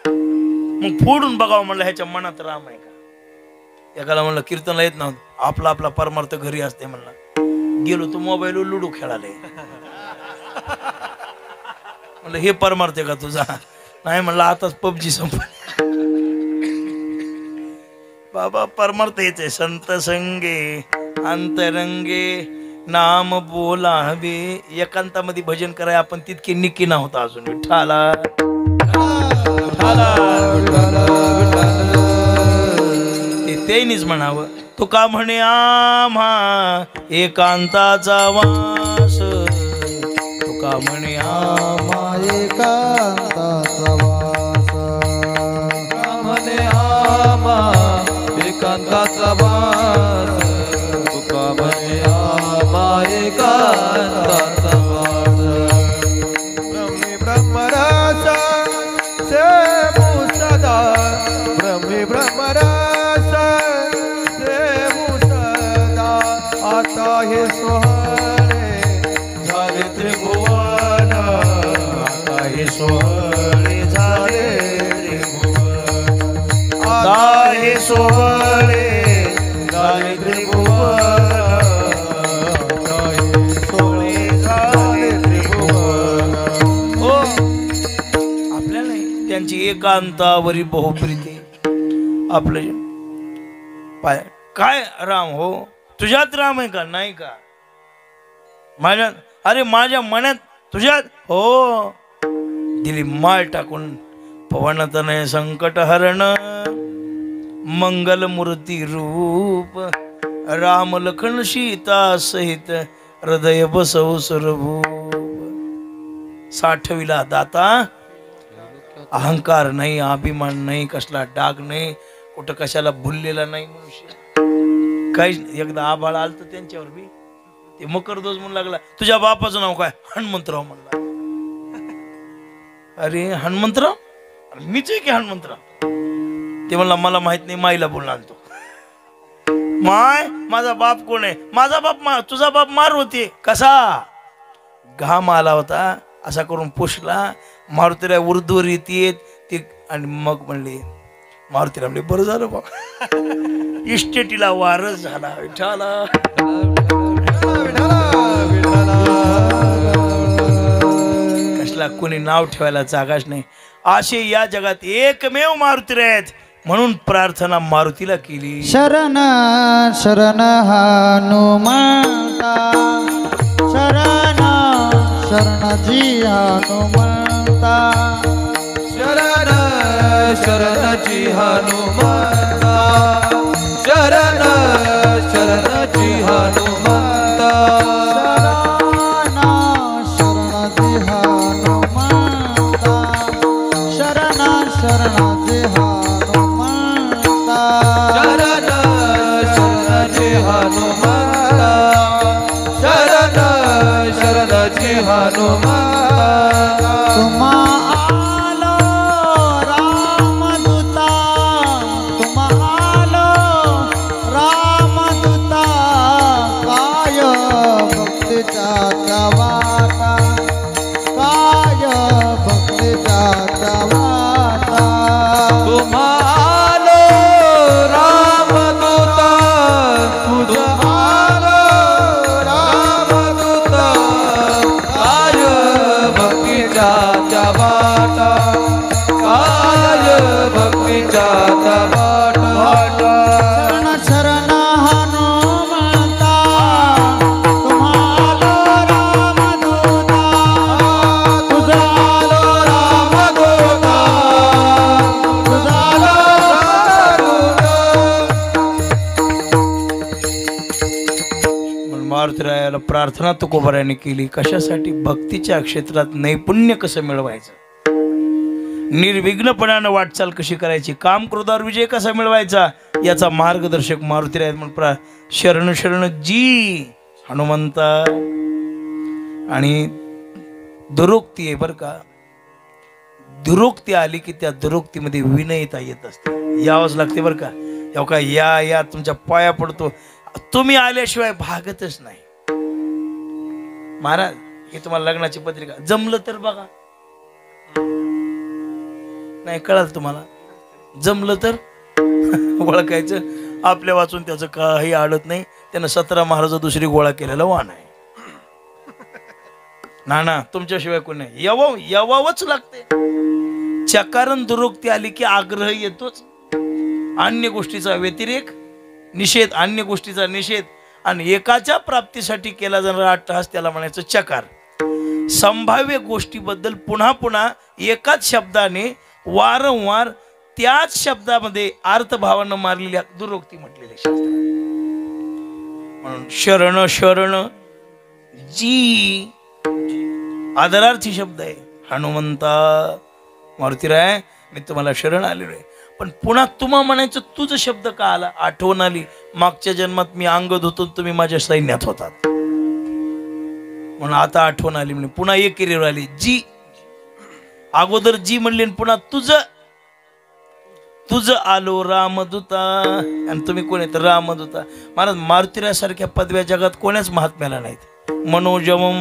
मग फोडून बघावं म्हणलं ह्याच्या मनात राम आहे का. एकाला म्हणलं कीर्तनला येत नव्हतं, आपला आपला परमार्थ घरी असते म्हणला. गेलो तो मोबाईलवर लुडो खेळाले. म्हणलं हे परमार्थ का तुझा? नाही म्हणलं आताच पबजी संपली. बाबा परमार्थ येते संत संगे अंतरंगे नाम बोलावे. एकांतामध्ये भजन कराय आपण तितके निकी ना होता अजून. विठ्ठला तेनीच म्हणावं. तुका म्हणे आम्हा एकांताचा वास, तुका म्हणे आम्हा एकांताचा वास, म्हणे आम्हा एकांताचा वास, तुका म्हणे आम्हा एकांताचा वास. ब्रह्मी ब्रह्मरस सेवू सदा भ्रमे भ्रमरस सेवू सदा आता हे सोहळे झाले त्रिभुवन आता हे सोहळे झाले त्रिभुवन आता हे सोहळे झाले त्रिभुवन आता हे सोहळे झाले त्रिभुवन हो आपल्याला त्यांची एकांतावरी बहुप्रीती आपलं पाय काय राम हो तुझ्यात राम आहे का नाही का माझ्यात अरे माझ्या मनात तुझ्यात हो दिली माळ टाकून पवनतनय संकट हरण मंगल मूर्ती रूप राम लखन सीता सहित हृदय बसव सुरभूप साठविला दाता अहंकार नाही अभिमान नाही कसला डाग नाही कुठं कशाला भुललेला नाही मनुष्य काहीच एकदा आभाळ आलत त्यांच्यावर बी ते मकरदोज म्हणू लागला तुझ्या बापाचं नाव काय हनुमंतराव म्हणला अरे हनुमंतराव मीच आहे की हनुमंतराव ते म्हणला मला माहित नाही माईला बोलला आणतो माय माझा बाप कोण आहे माझा बाप तुझा बाप मार होते कसा घाम आला होता असा करून पुसला मारुतीला उर्दूवर येते ते आणि मग म्हणले मारुतीला म्हणले बरं झालं बा इस्टेटीला वारस झाला विठाला कसला कोणी नाव ठेवायला जागाच नाही असे या जगात एकमेव मारुती आहेत म्हणून प्रार्थना मारुतीला केली शरण शरण हनुमंता शरण शरणजी हनुमंता शरण शरणजी हनुमंता शरण शरणजी हनुमंता शरणजी हनुमंता शरण शरणजी हनुमंता शरण शरणजी हनुमंता शरण शरणजी हनुमंता तुम्हा आलो रामदूता तुम्हा आलो रामदूता काय भक्तीचा वाटा काय भक्तीचा वाटा तुम्हा आलो रामदूता तुझा आलो रामदूता काय भक्तीचा वाटा काय भक्तीचा वाटा शरण शरण हनुमंता तुम्हाला रामदूता तुझा आलो रामदूता तुझा आलो मारुतीरायाला प्रार्थना तुकोबाराने केली कशासाठी भक्तीच्या क्षेत्रात नैपुण्य कसं मिळवायचं निर्विघ्नपणानं वाटचाल कशी करायची काम क्रोधावर विजय कसा मिळवायचा याचा मार्गदर्शक मारुतीराय म्हणून शरण शरण जी हनुमंता आणि दुरोक्ती आहे बरं का दुरोक्ती आली की त्या दुरोक्तीमध्ये विनयता येत असते यावंच लागते बरं का एवढा या तुमच्या पाया पडतो तुम्ही आल्याशिवाय भागतच नाही महाराज हे तुम्हाला लग्नाची पत्रिका जमलं तर बघा नाही कळाल तुम्हाला जमलं तर ओळखायचं आपल्या वाचून त्याचं काही आडत नाही त्यानं 17 महाराज दुसरी गोळा केलेला वाण आहे ना तुमच्याशिवाय कोण नाही यावंच लागते चकारण दुरोक्ती आली की आग्रह येतोच अन्य गोष्टीचा व्यतिरेक निषेध अन्य गोष्टीचा निषेध आणि एकाच्या प्राप्तीसाठी केला जाणारा अट्टहास त्याला म्हणायचं चकार संभाव्य गोष्टीबद्दल पुन्हा पुन्हा एकाच शब्दाने वारंवार त्याच शब्दामध्ये अर्थभावानं मारलेल्या दुरोक्ती म्हटलेले शास्त्र म्हणून शरण शरण जी आदरार्थी शब्द आहे हनुमंता मारुतीराय मी तुम्हाला शरण आलेलो आहे पण पुन्हा तुम्हा म्हणायचं तुझं शब्द का आला आठवण आली मागच्या जन्मात मी अंगद होतो तुम्ही माझ्या सैन्यात होतात म्हणून आता आठवण आली म्हणजे पुन्हा एक किरीवर आली जी अगोदर जी म्हणली आणि पुन्हा तुझं तुझं आलो रामदूता. आणि तुम्ही कोण आहेत? रामदूता. महाराज मारुतीरासारख्या पदव्या जगात कोणाच महात्म्याला नाहीत. मनोजमम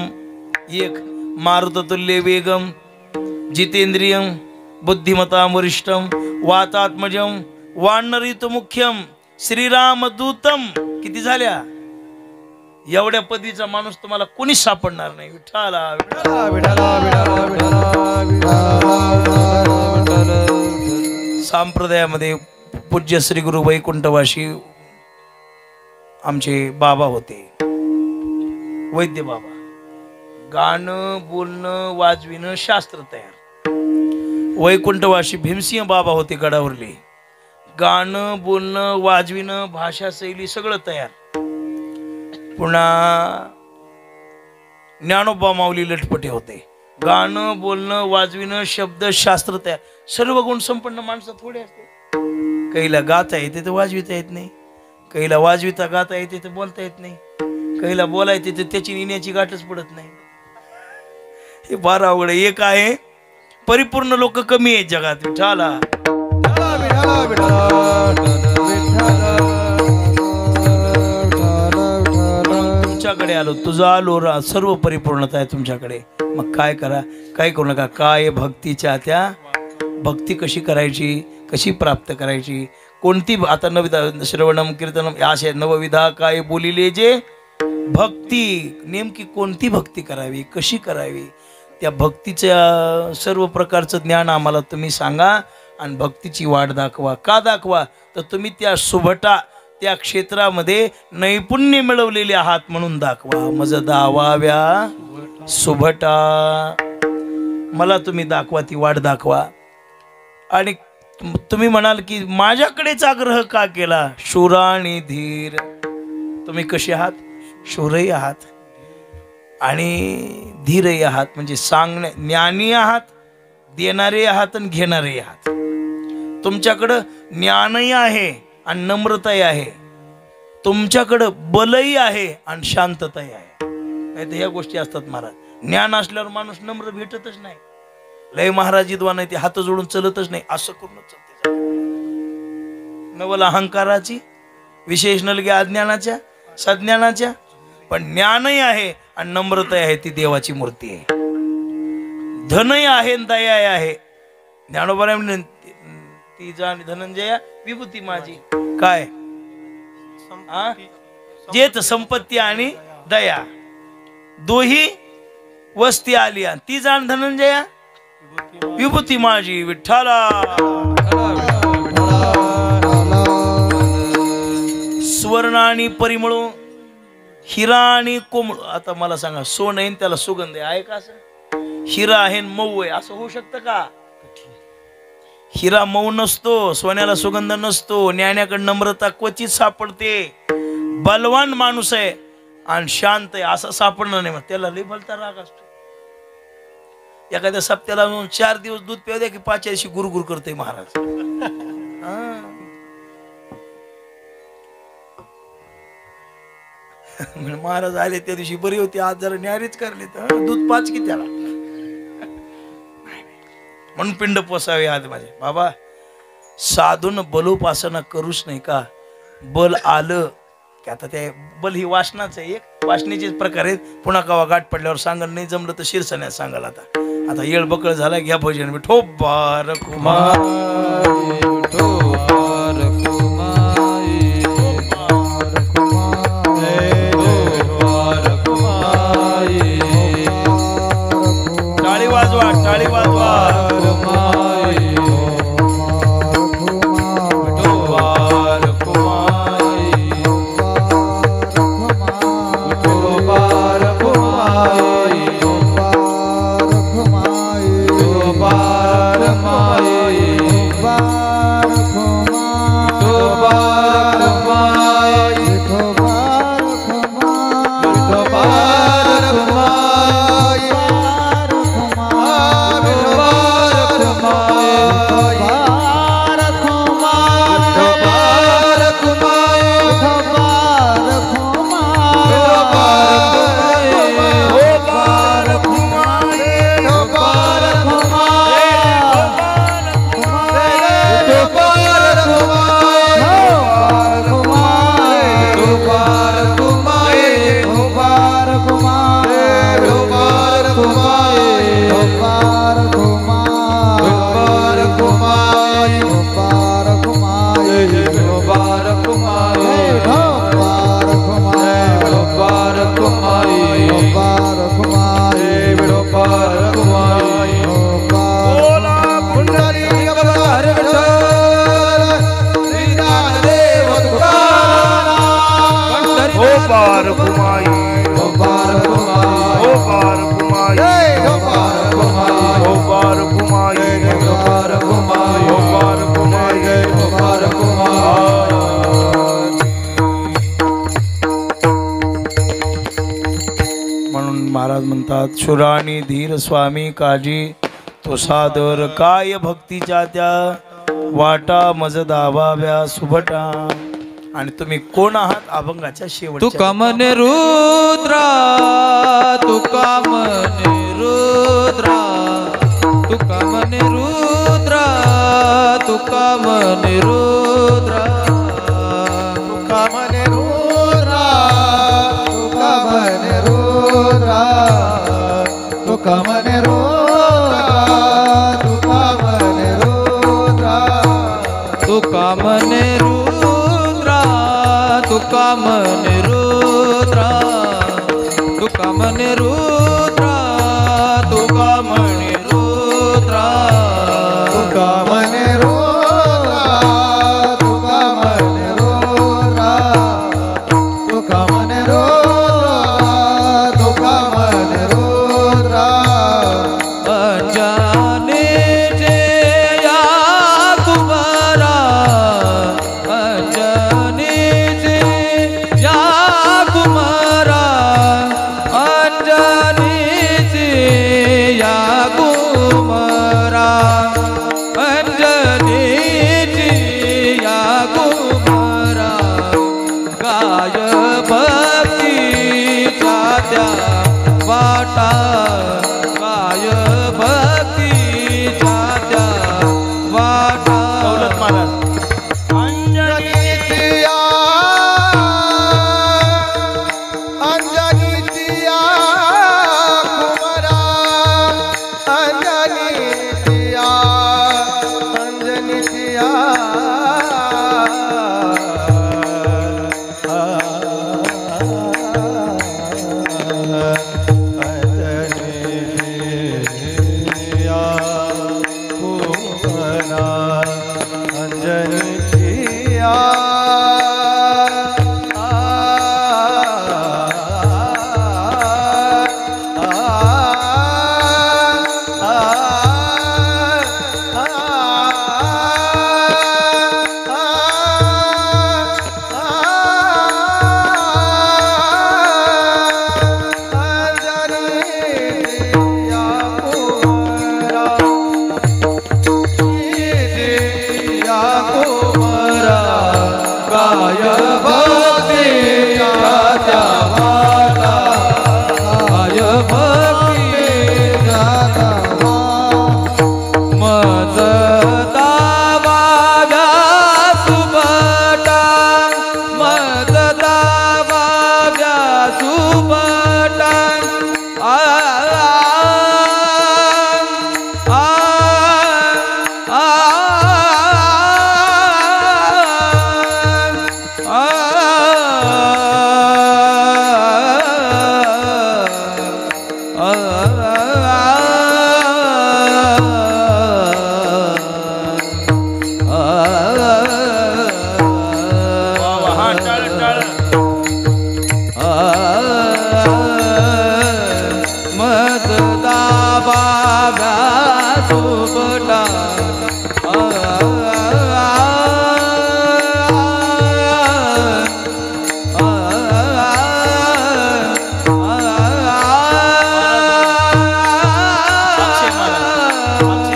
एक, मारुततुल्य वेगम, जितेंद्रियम, बुद्धिमतां वरिष्ठम, वातात्मजम, वानरित मुख्यम, श्रीरामदूतम. किती झाल्या? एवढ्या पदवीचा माणूस तुम्हाला कोणीच सापडणार नाही. विठ्ठला संप्रदायामध्ये पूज्य श्री गुरु वैकुंठवासी आमचे बाबा होते, वैद्य बाबा. गाणं बोलणं वाजविणं शास्त्र तयार. वैकुंठवासी भीमसिंह बाबा होते गडावरले. गाणं बोलणं वाजविणं भाषा शैली सगळं तयार. पुन्हा ज्ञानोबा माऊली लटपटे होते. गाणं बोलणं वाजविणं शब्द शास्त्र तयार. सर्व गुण संपन्न माणसं थोडे असते. काहीला गाता येते तर वाजविता येत नाही, काहीला वाजविता गाता येते तर बोलता येत नाही, काहीला बोलायचे तर त्याची नेण्याची गाठच पडत नाही. हे फार अवघड. एक आहे परिपूर्ण लोक कमी आहेत जगात. विठाला तुमच्याकडे आलो. तुझा आलो सर्व परिपूर्णता आहे तुमच्याकडे. मग काय करा? काय करू नका. काय भक्तीच्या त्या भक्ती कशी करायची, कशी प्राप्त करायची, कोणती आता नवविधा श्रवणम कीर्तनम असे नवविधा काय बोलिले जे भक्ती. नेमकी कोणती भक्ती करावी, कशी करावी, त्या भक्तीच्या सर्व प्रकारचं ज्ञान आम्हाला तुम्ही सांगा आणि भक्तीची वाट दाखवा. का दाखवा? तर तुम्ही त्या सुभटा त्या क्षेत्रामध्ये नैपुण्य मिळवलेले आहात म्हणून दाखवा. मज दावाव्या सुभटा. मला तुम्ही दाखवा, ती वाट दाखवा. आणि तुम्ही म्हणाल की माझ्याकडेच आग्रह का केला? शूर आणि धीर. तुम्ही कसे आहात? शूरही आहात आणि धीरही आहात. म्हणजे सांगणे ज्ञानी आहात, देणारे आहात आणि घेणारे आहात. तुमच्याकडं ज्ञानही आहे आणि नम्रताही आहे. तुमच्याकडं बलही आहे आणि शांतताही आहे. नाही तर ह्या गोष्टी असतात महाराज. ज्ञान असल्यावर माणूस नम्र भेटतच नाही. लय महाराज विद्वान आहे ते हात जोडून चलतच नाही. असं करून चलते. नवल अहंकाराची, विशेष नलगे अज्ञानाच्या सज्ञानाच्या. पण ज्ञानही आहे आणि नम्रता आहे, ती देवाची मूर्ती आहे. धनही आहे आणि दया आहे. ज्ञानोबा ती जाण धनंजया विभूती माझी. काय जेत संपत्ती आणि दया दोही वस्ती आली. ती जाण धनंजया विभूती माझी. विठ्ठला सुवर्ण आणि परिमळ, हिरा आणि कोमळ. आता मला सांगा, सोनं आहे त्याला सुगंध आहे का? असं हिरा आहे मऊ आहे असं होऊ शकतं का? हिरा मऊ नसतो, सोन्याला सुगंध नसतो. ज्ञानाकडे नम्रता क्वचित सापडते. बलवान माणूस आहे आणि शांत आहे असं सापडणं नाही. मग त्याला लई भलता राग असतो. एखाद्या सप्त्याला 4 दिवस दूध प्याव द्या की 5 दिवशी गुरगुर करते महाराज. महाराज आले त्या दिवशी बरी होती, आज जरा न्यारीच करले तर दूध 5 की त्याला. म्हणून पिंड पोसावे आज माझे बाबा. साधून बलोपासना करूच नाही का? बल आलं की आता ते बल ही वासनाच आहे. एक वासनेचेच प्रकार आहेत. पुन्हा कवा गाठ पडल्यावर सांगाल, नाही जमलं तर शिरसण्यात सांगाल. आता येळ बकळ झाला, घ्या भोजन. विठो बार कुमार टाळी वाजवा, टाळी वाजवा. तो पार कुमाई ओ पार कुमाई ओ पार कुमाई ओ पार कुमाई ओ पार कुमाई ओ पार कुमाई ओ पार कुमाई ओ पार म्हणून महाराज म्हणतात शुरा आणि धीर स्वामी काजी तो सादर काय भक्तीच्या त्या वाटा मज दाबाव्या सुभटा. आणि तुम्ही कोण आहात अभंगाच्या तू शेवटच्या कामने रुद्रा तू कामने रुद्रा तू कामने रुद्रा तू कामने रुद्रा कामने रुद्रा तुका मने रुद्रा तुका मने रुद्रा तुका मने रुद्रा तू कामने रुद्रा तू कामने रुद्रा तू कामने रुद्रा तू कामने रुद्रा तुका मने रुद्रा तुका मने रुद्रा तुका मने रुद्रा तुका मने रुद्रा अंजनी जया कुमारा अंजनी जया कुमारा अंजनी जया कुमारा अंजनी जया कुमारा गाय भक्तीच्या त्या वाटा गाय भक्तीच्या त्या वाटा दौलत महाराज अंजनीतिया अंजनीतिया कुमारा अंजनीतिया अंजनीतिया अंजनीतिया कुमारा अंजनीतिया गाय भक्तीच्या त्या वाटा गाय भक्तीच्या मज दाबाव्या सुबटा मज दाबाव्या सुबटा हा टाळ टाळ मद दाबाव्या सुबटा अक्षय महाराज अक्षय महाराज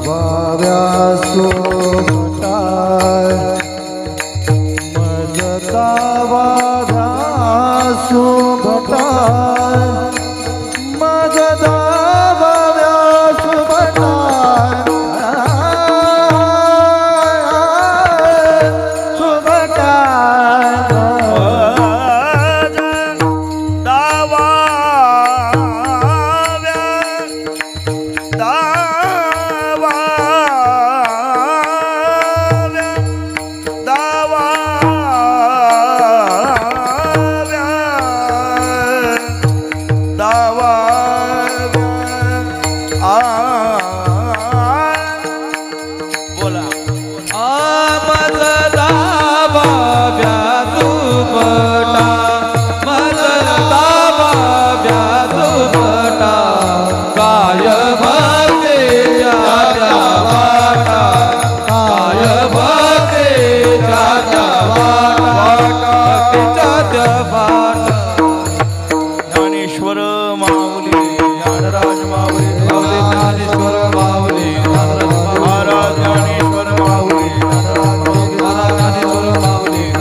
बाव्या सोमटाय माऊली ज्ञानेश्वर माऊली महाराज ज्ञानेश्वर माऊली ज्ञानेश्वर माऊली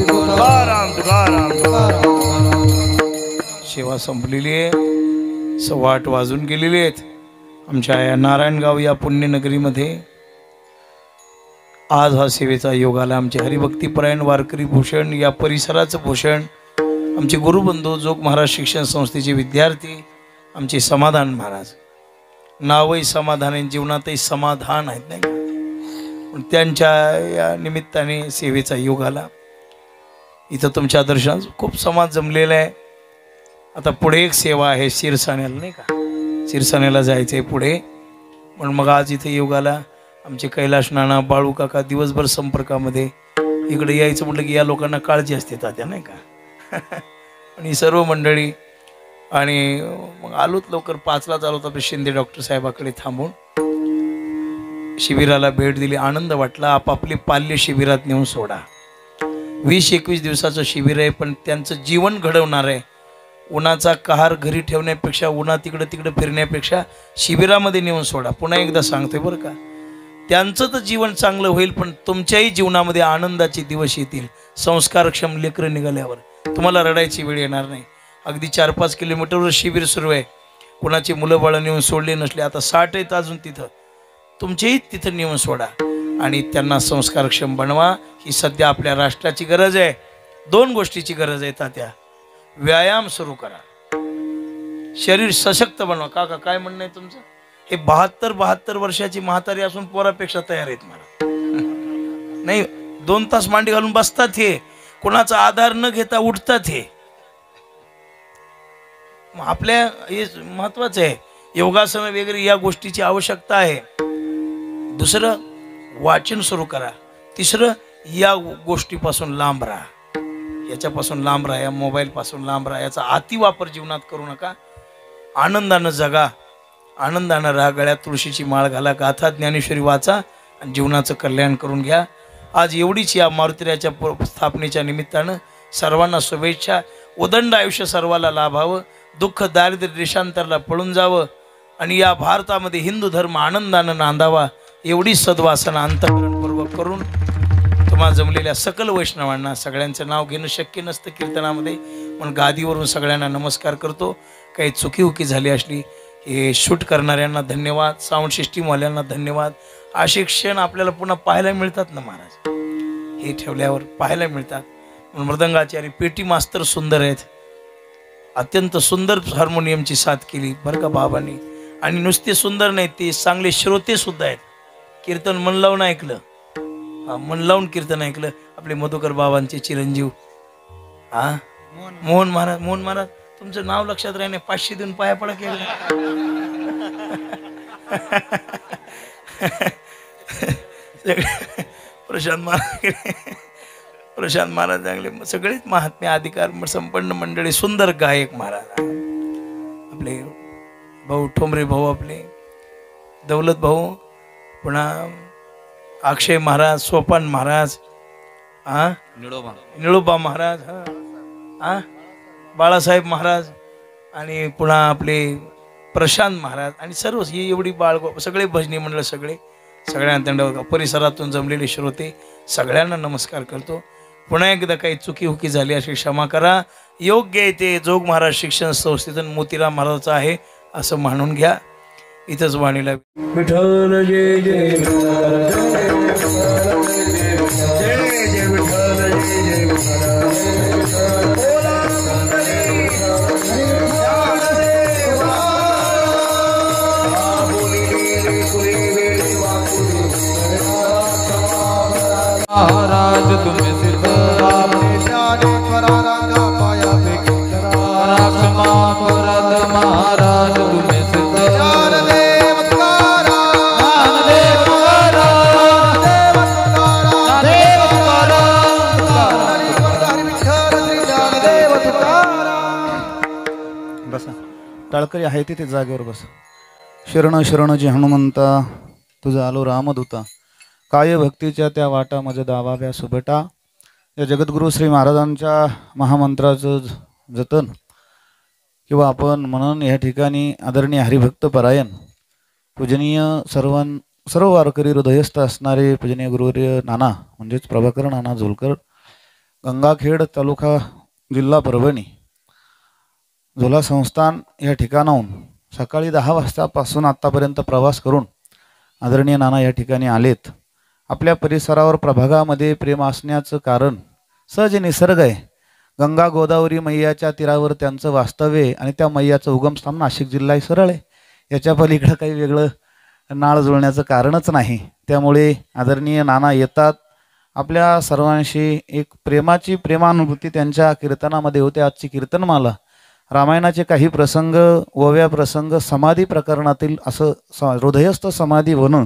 तुकाराम तुकाराम सेवा संपलेली आहे 8:15 वाजून गेलेले आहेत आमच्या या नारायणगाव या पुण्यनगरीमध्ये आज हा सेवेचा योग आला आमचे हरिभक्तीपरायण वारकरी भूषण या परिसराचं भूषण आमचे गुरुबंधू जोग महाराज शिक्षण संस्थेचे विद्यार्थी आमचे समाधान महाराज नावही समाधान आहे जीवनातही समाधान आहेत नाही पण त्यांच्या या निमित्ताने सेवेचा योग आला इथं तुमच्या दर्शनात खूप समाज जमलेला आहे आता पुढे एक सेवा आहे शिरसाण्याला नाही का शिरसाण्याला जायचं आहे पुढे पण मग आज इथे योग आला आमचे कैलाश नाना बाळू काका दिवसभर संपर्कामध्ये इकडे यायचं म्हटलं की या लोकांना काळजी असते तात्या नाही का आणि सर्व मंडळी आणि मग आलोच लवकर 5ला चालू होता शिंदे डॉक्टर साहेबाकडे थांबून शिबिराला भेट दिली आनंद वाटला आपापले पाल्य शिबिरात नेऊन सोडा 20-21 दिवसाचं शिबिर आहे पण त्यांचं जीवन घडवणार आहे उन्हाचा कहार घरी ठेवण्यापेक्षा उन्हा तिकडं फिरण्यापेक्षा शिबिरामध्ये नेऊन सोडा पुन्हा एकदा सांगतोय बरं का त्यांचं तर जीवन चांगलं होईल पण तुमच्याही जीवनामध्ये आनंदाचे दिवस येतील संस्कारक्षम लेकरं निघाल्यावर तुम्हाला रडायची वेळ येणार नाही अगदी 4-5 किलोमीटरवर शिबिर सुरू आहे कुणाची मुलं बाळं नेऊन सोडले नसले आता 60 आहेत अजून तिथं तुमचेही तिथं नेऊन सोडा आणि त्यांना संस्कारक्षम बनवा ही सध्या आपल्या राष्ट्राची गरज आहे 2 गोष्टीची गरज आहे तात्या व्यायाम सुरू करा शरीर सशक्त बनवा काका काय म्हणणं आहे तुमचं हे 72 वर्षाची म्हातारी असून पोरापेक्षा तयार आहेत मला नाही 2 तास मांडी घालून बसतात हे कोणाचा आधार न घेता उठतात हे आपल्या हे महत्वाचं आहे योगासन वगैरे या गोष्टीची आवश्यकता आहे दुसरं वाचन सुरू करा तिसरं या गोष्टीपासून लांब राहा याच्यापासून लांब राहा या मोबाईल पासून लांब राहा याचा अतिवापर जीवनात करू नका आनंदानं जगा आनंदानं राहा गळ्यात तुळशीची माळ घाला गाथा ज्ञानेश्वरी वाचा आणि जीवनाचं कल्याण करून घ्या आज एवढीच या मारुतीराच्या स्थापनेच्या निमित्तानं सर्वांना शुभेच्छा उदंड आयुष्य सर्वाला लाभावं दुःख दारिद्र्य देशांतरला पळून जावं आणि या भारतामध्ये हिंदू धर्म आनंदानं नांदावा एवढी सद्वासना अंतःकरणपूर्वक करून तुम्हाला जमलेल्या सकल वैष्णवांना सगळ्यांचं नाव घेणं शक्य नसतं कीर्तनामध्ये पण गादीवरून सगळ्यांना नमस्कार करतो काही चुकीउकी झाली असली हे शूट करणाऱ्यांना धन्यवाद साऊंड सिस्टीमवाल्यांना धन्यवाद असे क्षण आपल्याला पुन्हा पाहायला मिळतात ना महाराज हे ठेवल्यावर पाहायला मिळतात मृदंगाचारी पेटी मास्तर सुंदर आहेत अत्यंत सुंदर हार्मोनियमची साथ केली बरं का बाबांनी आणि नुसते सुंदर नाहीत ते चांगले श्रोते सुद्धा आहेत कीर्तन मन लावून ऐकलं मन लावून कीर्तन ऐकलं आपले मधुकर बाबांचे चिरंजीव मोहन महाराज तुमचं नाव लक्षात राहणे 500 देऊन पाया पडा केलं प्रशांत महाराज चांगले सगळेच महात्मे अधिकार संपन्न मंडळी सुंदर गायक महाराज आपले भाऊ ठोंबरे भाऊ आपले दौलत भाऊ पुन्हा अक्षय महाराज सोपान महाराज निळोबा महाराज बाळासाहेब महाराज आणि पुन्हा आपले प्रशांत महाराज आणि सर्व ही एवढी सगळे भजनी मंडळ सगळ्यांना त्यांना परिसरातून जमलेले श्रोते सगळ्यांना नमस्कार करतो पुन्हा एकदा काही चुकीहुकी झाली अशी क्षमा करा योग्य आहे ते जोग महाराज शिक्षण संस्थेतून मोतीराम महाराजाचं आहे असं मानून घ्या इथंच वाणीला विठ्ठल जय जय महाराज तुम्ही सिद्ध ज्ञानेश्वरांना पाया क्षमा परत महाराज तुम्ही सिद्ध ज्ञानदेव तुकाराम ज्ञानदेव तुकाराम ज्ञानदेव तुकाराम हरी विठ्ठल श्री ज्ञानदेव तुकाराम बसा टाळकरी आहे तिथे जागेवर बसा शरण शरणजी हनुमंता तुझा आलो रामदूता काय भक्तीच्या त्या वाटा माझ्या दावाव्या सुभटा या जगद्गुरु श्री महाराजांच्या महामंत्राचं जतन किंवा आपण म्हणून या ठिकाणी आदरणीय हरिभक्त परायण पूजनीय सर्व वारकरी हृदयस्थ असणारे पूजनीय गुरुवर्य नाना म्हणजेच प्रभाकर नाना झोलकर, गंगाखेड तालुका जिल्हा परभणी, झोला संस्थान या ठिकाणाहून सकाळी 10 वाजतापासून आत्तापर्यंत प्रवास करून आदरणीय नाना या ठिकाणी आलेत. आपल्या परिसरावर प्रभागामध्ये प्रेम असण्याचं कारण सहज निसर्ग आहे. गंगा गोदावरी मैयाच्या तीरावर त्यांचं वास्तव्य आहे आणि त्या मैयाचं उगमस्थान नाशिक जिल्हा सरळ आहे. याच्या पलीकडं काही वेगळं नाळ जुळण्याचं कारणच नाही. त्यामुळे आदरणीय नाना येतात. आपल्या सर्वांशी एक प्रेमानुभूती त्यांच्या कीर्तनामध्ये होते. आजची कीर्तनमाला रामायणाचे काही प्रसंग, ओव्या प्रसंग, समाधी प्रकरणातील असं हृदयस्थ समाधी बनून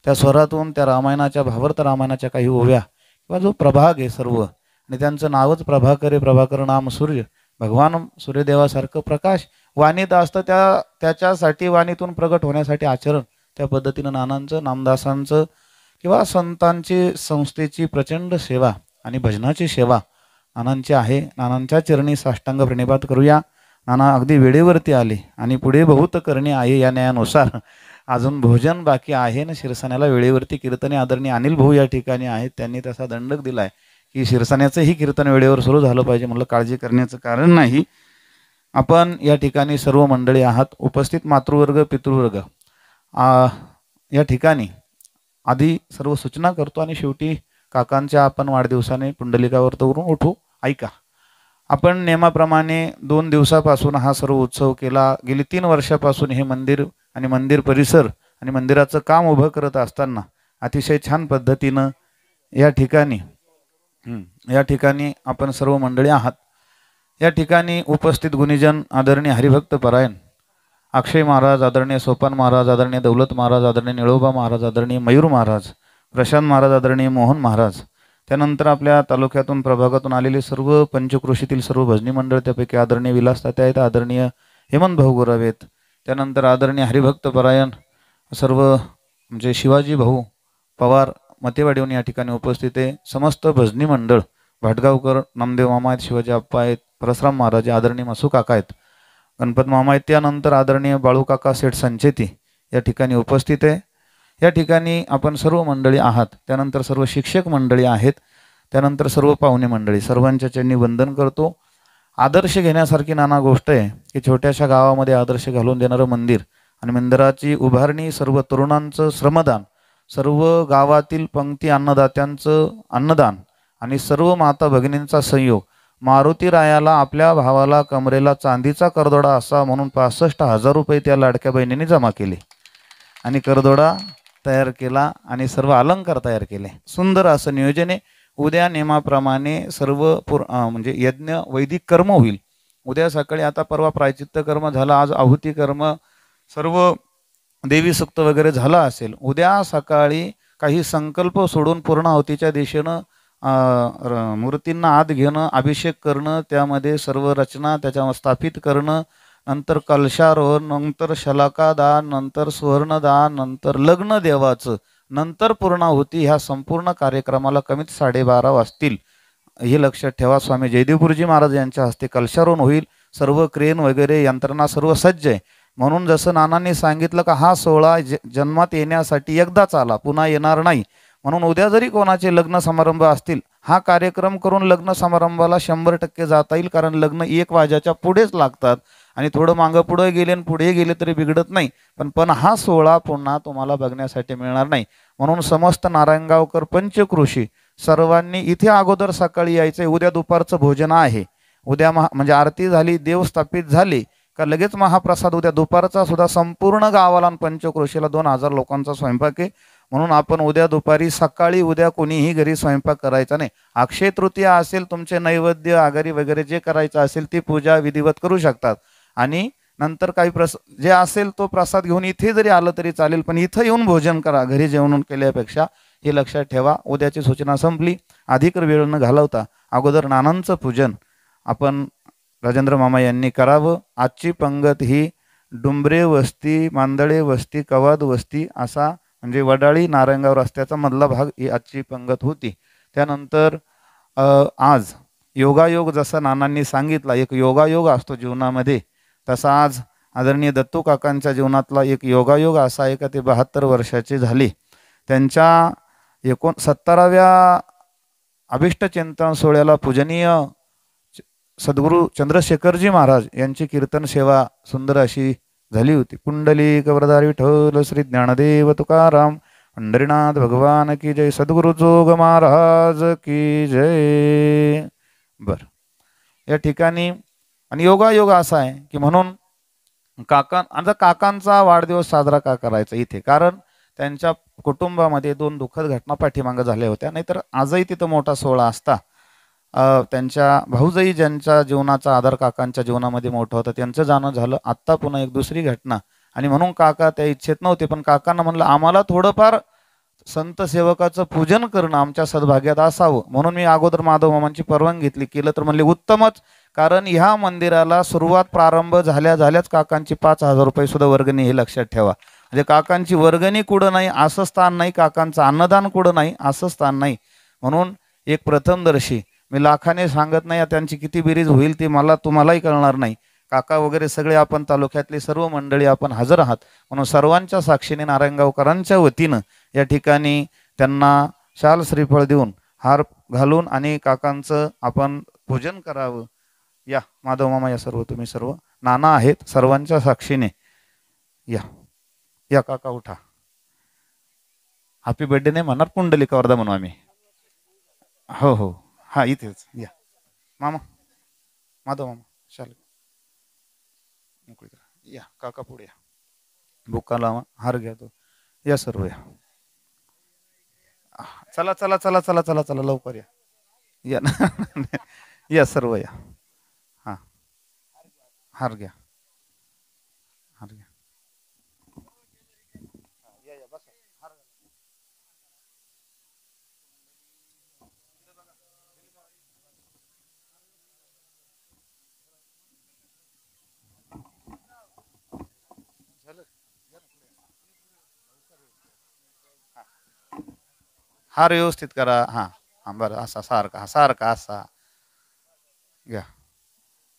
त्या स्वरातून त्या रामायणाच्या भावार्थ रामायणाच्या काही ओव्या किंवा जो प्रभाग आहे सर्व, आणि त्यांचं नावच प्रभाकर आहे. प्रभाकर नाम सूर्य, भगवान सूर्यदेवासारखं प्रकाश वाणीत असतं. त्याच्यासाठी वाणीतून प्रगट होण्यासाठी आचरण, त्या पद्धतीनं नानांचं, नामदासांचं किंवा संतांची संस्थेची प्रचंड सेवा आणि भजनाची सेवा नानांची आहे. नानांच्या चरणी साष्टांग प्रणिपात करूया. नाना अगदी वेळेवरती आले आणि पुढे बहुत करणे आहे या न्यायानुसार अजून भोजन बाकी आहे ना. शिरसाण्याला वेळेवरती कीर्तने आदरणीय अनिल भाऊ या ठिकाणी आहेत. त्यांनी तसा दंडक दिलाय की शिरसाण्याचंही कीर्तन वेळेवर सुरू झालं पाहिजे. म्हटलं काळजी करण्याचं कारण नाही. आपण या ठिकाणी सर्व मंडळी आहात उपस्थित, मातृवर्ग पितृवर्ग या ठिकाणी आधी सर्व सूचना करतो आणि शेवटी काकांच्या आपण वाढदिवसाने पुंडलिकावर तोरून उठू. ऐका, आपण नियमाप्रमाणे 2 दिवसापासून हा सर्व उत्सव केला. गेली 3 वर्षापासून हे मंदिर आणि मंदिर परिसर आणि मंदिराचं काम उभं करत असताना अतिशय छान पद्धतीनं या ठिकाणी आपण सर्व मंडळी आहात. या ठिकाणी उपस्थित गुणीजन आदरणीय हरिभक्त परायण अक्षय महाराज, आदरणीय सोपान महाराज, आदरणीय दौलत महाराज, आदरणीय निळोबा महाराज, आदरणीय मयूर महाराज, प्रशांत महाराज, आदरणीय मोहन महाराज, त्यानंतर आपल्या तालुक्यातून प्रभागातून आलेले सर्व पंचक्रोशीतील सर्व भजनी मंडळ, त्यापैकी आदरणीय विलास तात्या आहेत, आदरणीय हेमंत भाऊ गोरावे आहेत, त्यानंतर आदरणीय हरिभक्त परायण सर्व म्हणजे शिवाजी भाऊ पवार मतेवाडीहून या ठिकाणी उपस्थित आहे. समस्त भजनी मंडळ भाटगावकर, नामदेव मामा आहेत, शिवाजी आप्पा आहेत, परसराम महाराज, आदरणीय मसू काका आहेत, गणपत मामा आहेत, त्यानंतर आदरणीय बाळू काका सेठ संचेती या ठिकाणी उपस्थित आहे. या ठिकाणी आपण सर्व मंडळी आहात. त्यानंतर सर्व शिक्षक मंडळी आहेत. त्यानंतर सर्व पाहुणे मंडळी, सर्वांच्या चरणी वंदन करतो. आदर्श घेण्यासारखी नाना गोष्ट आहे की छोट्याशा गावामध्ये आदर्श घालून देणारं मंदिर आणि मंदिराची उभारणी, सर्व तरुणांचं श्रमदान, सर्व गावातील पंक्ती अन्नदात्यांचं अन्नदान आणि सर्व माता भगिनींचा संयोग. मारुती रायाला आपल्या भावाला कमरेला चांदीचा करदोडा असा म्हणून 65,000 रुपये त्या लाडक्या बहिणीने जमा केले आणि करदोडा तयार केला आणि सर्व अलंकार तयार केले. सुंदर असं नियोजन आहे. उद्या नेमाप्रमाणे सर्व म्हणजे यज्ञ वैदिक कर्म होईल. उद्या सकाळी, आता परवा प्रायचित्त कर्म झालं, आज आहुती कर्म, सर्व देवी सूक्त वगैरे झाला असेल. उद्या सकाळी काही संकल्प सोडून पूर्ण आहुतीच्या दिशेनं मूर्तींना आत घेणं, अभिषेक करणं, त्यामध्ये सर्व रचना त्याच्यावर स्थापित करणं, नंतर कलशारोहण, नंतर शलाकादान, नंतर सुवर्णदान, नंतर लग्न देवाचं, नंतर पूर्णाहुती. ह्या संपूर्ण कार्यक्रमाला कमीत 12:30 वाजतील हे लक्षात ठेवा. स्वामी जयदेवपुरजी महाराज यांच्या हस्ते कलशारोहण होईल. सर्व क्रेन वगैरे यंत्रणा सर्व सज्ज आहे. म्हणून जसं नानांनी सांगितलं का हा सोहळा जन्मात येण्यासाठी एकदाच आला, पुन्हा येणार नाही. म्हणून उद्या जरी कोणाचे लग्न समारंभ असतील, हा कार्यक्रम करून लग्न समारंभाला 100% जाता येईल. कारण लग्न 1 वाजेच्या पुढेच लागतात आणि थोडं मागं पुढे गेले आणि पुढे गेले तरी बिघडत नाही. पण हा सोहळा पुन्हा तुम्हाला बघण्यासाठी मिळणार नाही. म्हणून समस्त नारायणगावकर पंचक्रोशी सर्वांनी इथे अगोदर सकाळी यायचंय. उद्या दुपारचं भोजन आहे. उद्या म्हणजे आरती झाली, देव स्थापित झाले का लगेच महाप्रसाद उद्या दुपारचा सुद्धा संपूर्ण गावाला पंचक्रोशीला 2000 लोकांचा स्वयंपाक आहे. म्हणून आपण उद्या दुपारी, सकाळी उद्या कोणीही घरी स्वयंपाक करायचा नाही. अक्षय तृतीया असेल, तुमचे नैवेद्य आगारी वगैरे जे करायचं असेल ती पूजा विधिवत करू शकतात आणि नंतर काही जे असेल तो प्रसाद घेऊन इथे जरी आलं तरी चालेल, पण इथं येऊन भोजन करा घरी जेवण केल्यापेक्षा, हे लक्षात ठेवा. उद्याची सूचना संपली. अधिक वेळ न घालवता अगोदर नानांचं पूजन आपण राजेंद्र मामा यांनी करावं. आजची पंगत ही डुंबरे वस्ती, मांदळे वस्ती, कवाद वस्ती असा म्हणजे वडाळी नारायणगाव रस्त्याचा मधला भाग ही आजची पंगत होती. त्यानंतर आज योगायोग, जसं नानांनी सांगितला, एक योगायोग असतो जीवनामध्ये. तसा आज आदरणीय दत्तू काकांच्या जीवनातला एक योगायोग असा आहे का ते 72 वर्षाचे झाले. त्यांच्या 69व्या अभिष्टचिंतन सोहळ्याला पूजनीय सद्गुरू चंद्रशेखरजी महाराज यांची कीर्तन सेवा सुंदर अशी झाली होती. पुंडलिक वरदारी विठ्ठल श्री ज्ञानदेव तुकाराम पंढरीनाथ भगवान की जय. सद्गुरु जोग महाराज की जय. बर, या ठिकाणी आणि योगायोग असा आहे की म्हणून आता काकांचा वाढदिवस साजरा का करायचा इथे, कारण त्यांच्या कुटुंबामध्ये 2 दुःखद घटना पाठीमागं झाल्या होत्या. नाहीतर आजही तिथं मोठा सोहळा असता. त्यांच्या भाऊजाई ज्यांच्या जीवनाचा आधार काकांच्या जीवनामध्ये मोठा होता त्यांचं जाणं झालं. आत्ता पुन्हा एक दुसरी घटना आणि म्हणून काका त्या इच्छेत नव्हते, पण काकांना म्हणलं आम्हाला थोडंफार संत सेवकाचं पूजन करणं आमच्या सद्भाग्यात असावं, म्हणून मी अगोदर माधव मामांची परवानगी घेतली. केलं तर म्हणले उत्तमच, कारण ह्या मंदिराला सुरुवात प्रारंभ झाल्याच काकांची 5,000 रुपये सुद्धा वर्गणी हे लक्षात ठेवा. म्हणजे काकांची वर्गणी कुठं नाही असं स्थान नाही, काकांचं अन्नदान कुठं नाही असं स्थान नाही. म्हणून एक प्रथमदर्शी, मी लाखाने सांगत नाही त्यांची किती बेरीज होईल ती मला तुम्हालाही कळणार नाही. काका वगैरे सगळे आपण तालुक्यातली सर्व मंडळी आपण हजर आहात, म्हणून सर्वांच्या साक्षीने नारायणगावकरांच्या वतीनं या ठिकाणी त्यांना शाल श्रीफळ देऊन हार घालून आणि काकांचं आपण पूजन करावं. या माधव मामा, या सर्व तुम्ही सर्व नाना आहेत सर्वांच्या साक्षीने या. या काका उठा. हॅपी बर्थडे नाही म्हणणार, पुंडलिका वरदा म्हणू आम्ही. हो हो, हा इथेच या. मामा, माधव मामा शाल या. काका पुढे या. बुक्का लावा, हार घ्या तो. या सर्व या. चला चला चला चला चला चला लवकर या. या या सर्व या. हा, हार घ्या, हार घ्या. हार व्यवस्थित करा. हा हा, बरं असा सारखा सारखा असा घ्या.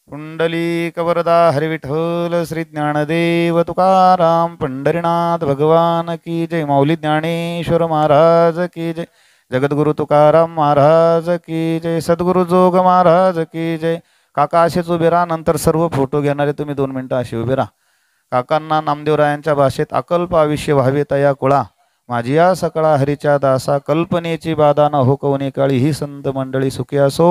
पुंडलिक वरदा हरी विठ्ठल श्री ज्ञानदेव तुकाराम पंढरीनाथ भगवान की जय. माऊली ज्ञानेश्वर महाराज की जय. जगद्गुरु तुकाराम महाराज की जय. सद्गुरु जोग महाराज की जय. काका असेच उभे राहा, नंतर सर्व फोटो घेणारे तुम्ही 2 मिनिटं असे उभे राहा. काकांना नामदेवरायांच्या भाषेत अकल्प आयुष्य व्हावे तया कुळा, माझी या सकळा हरीच्या दासा, कल्पनेची बाधा न हो कवने काळी, ही संत मंडळी सुखी असो,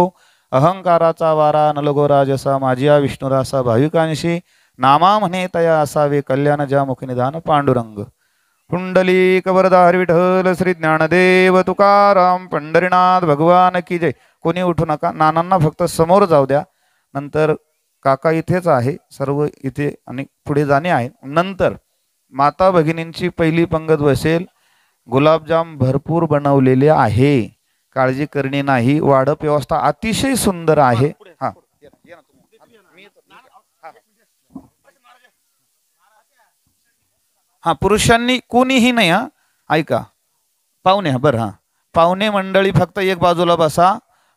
अहंकाराचा वारा नलगो राजसा, माझी या विष्णुरासा, भाविकांशी नामा म्हणे तया असावे, कल्याण ज्या मुख निधान पांडुरंग. पुंडलिक वरदा हरी विठ्ठल श्री ज्ञानदेव तुकाराम पंढरीनाथ भगवान की जय. कोणी उठू नका, नानांना फक्त समोर जाऊ द्या. नंतर काका इथेच आहे, सर्व इथे आणि पुढे जाणे आहे. नंतर माता भगिनींची पहिली पंगत बसेल. गुलाबजाम भरपूर बनवलेले आहे, काळजी करणे नाही. वाढप व्यवस्था अतिशय सुंदर आहे. हा, हा पुरुषांनी कोणीही नाही. हा ऐका पाहुणे, बरं हा पाहुणे मंडळी फक्त एक बाजूला बसा,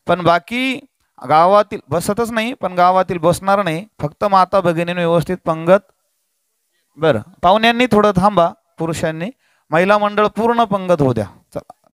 पण बाकी गावातील बसतच नाही, पण गावातील बसणार नाही. फक्त माता भगिनीने व्यवस्थित पंगत. बरं, पाहुण्यांनी थोडं थांबा, पुरुषांनी. महिला मंडळ पूर्ण पंगत होऊ द्या. चला.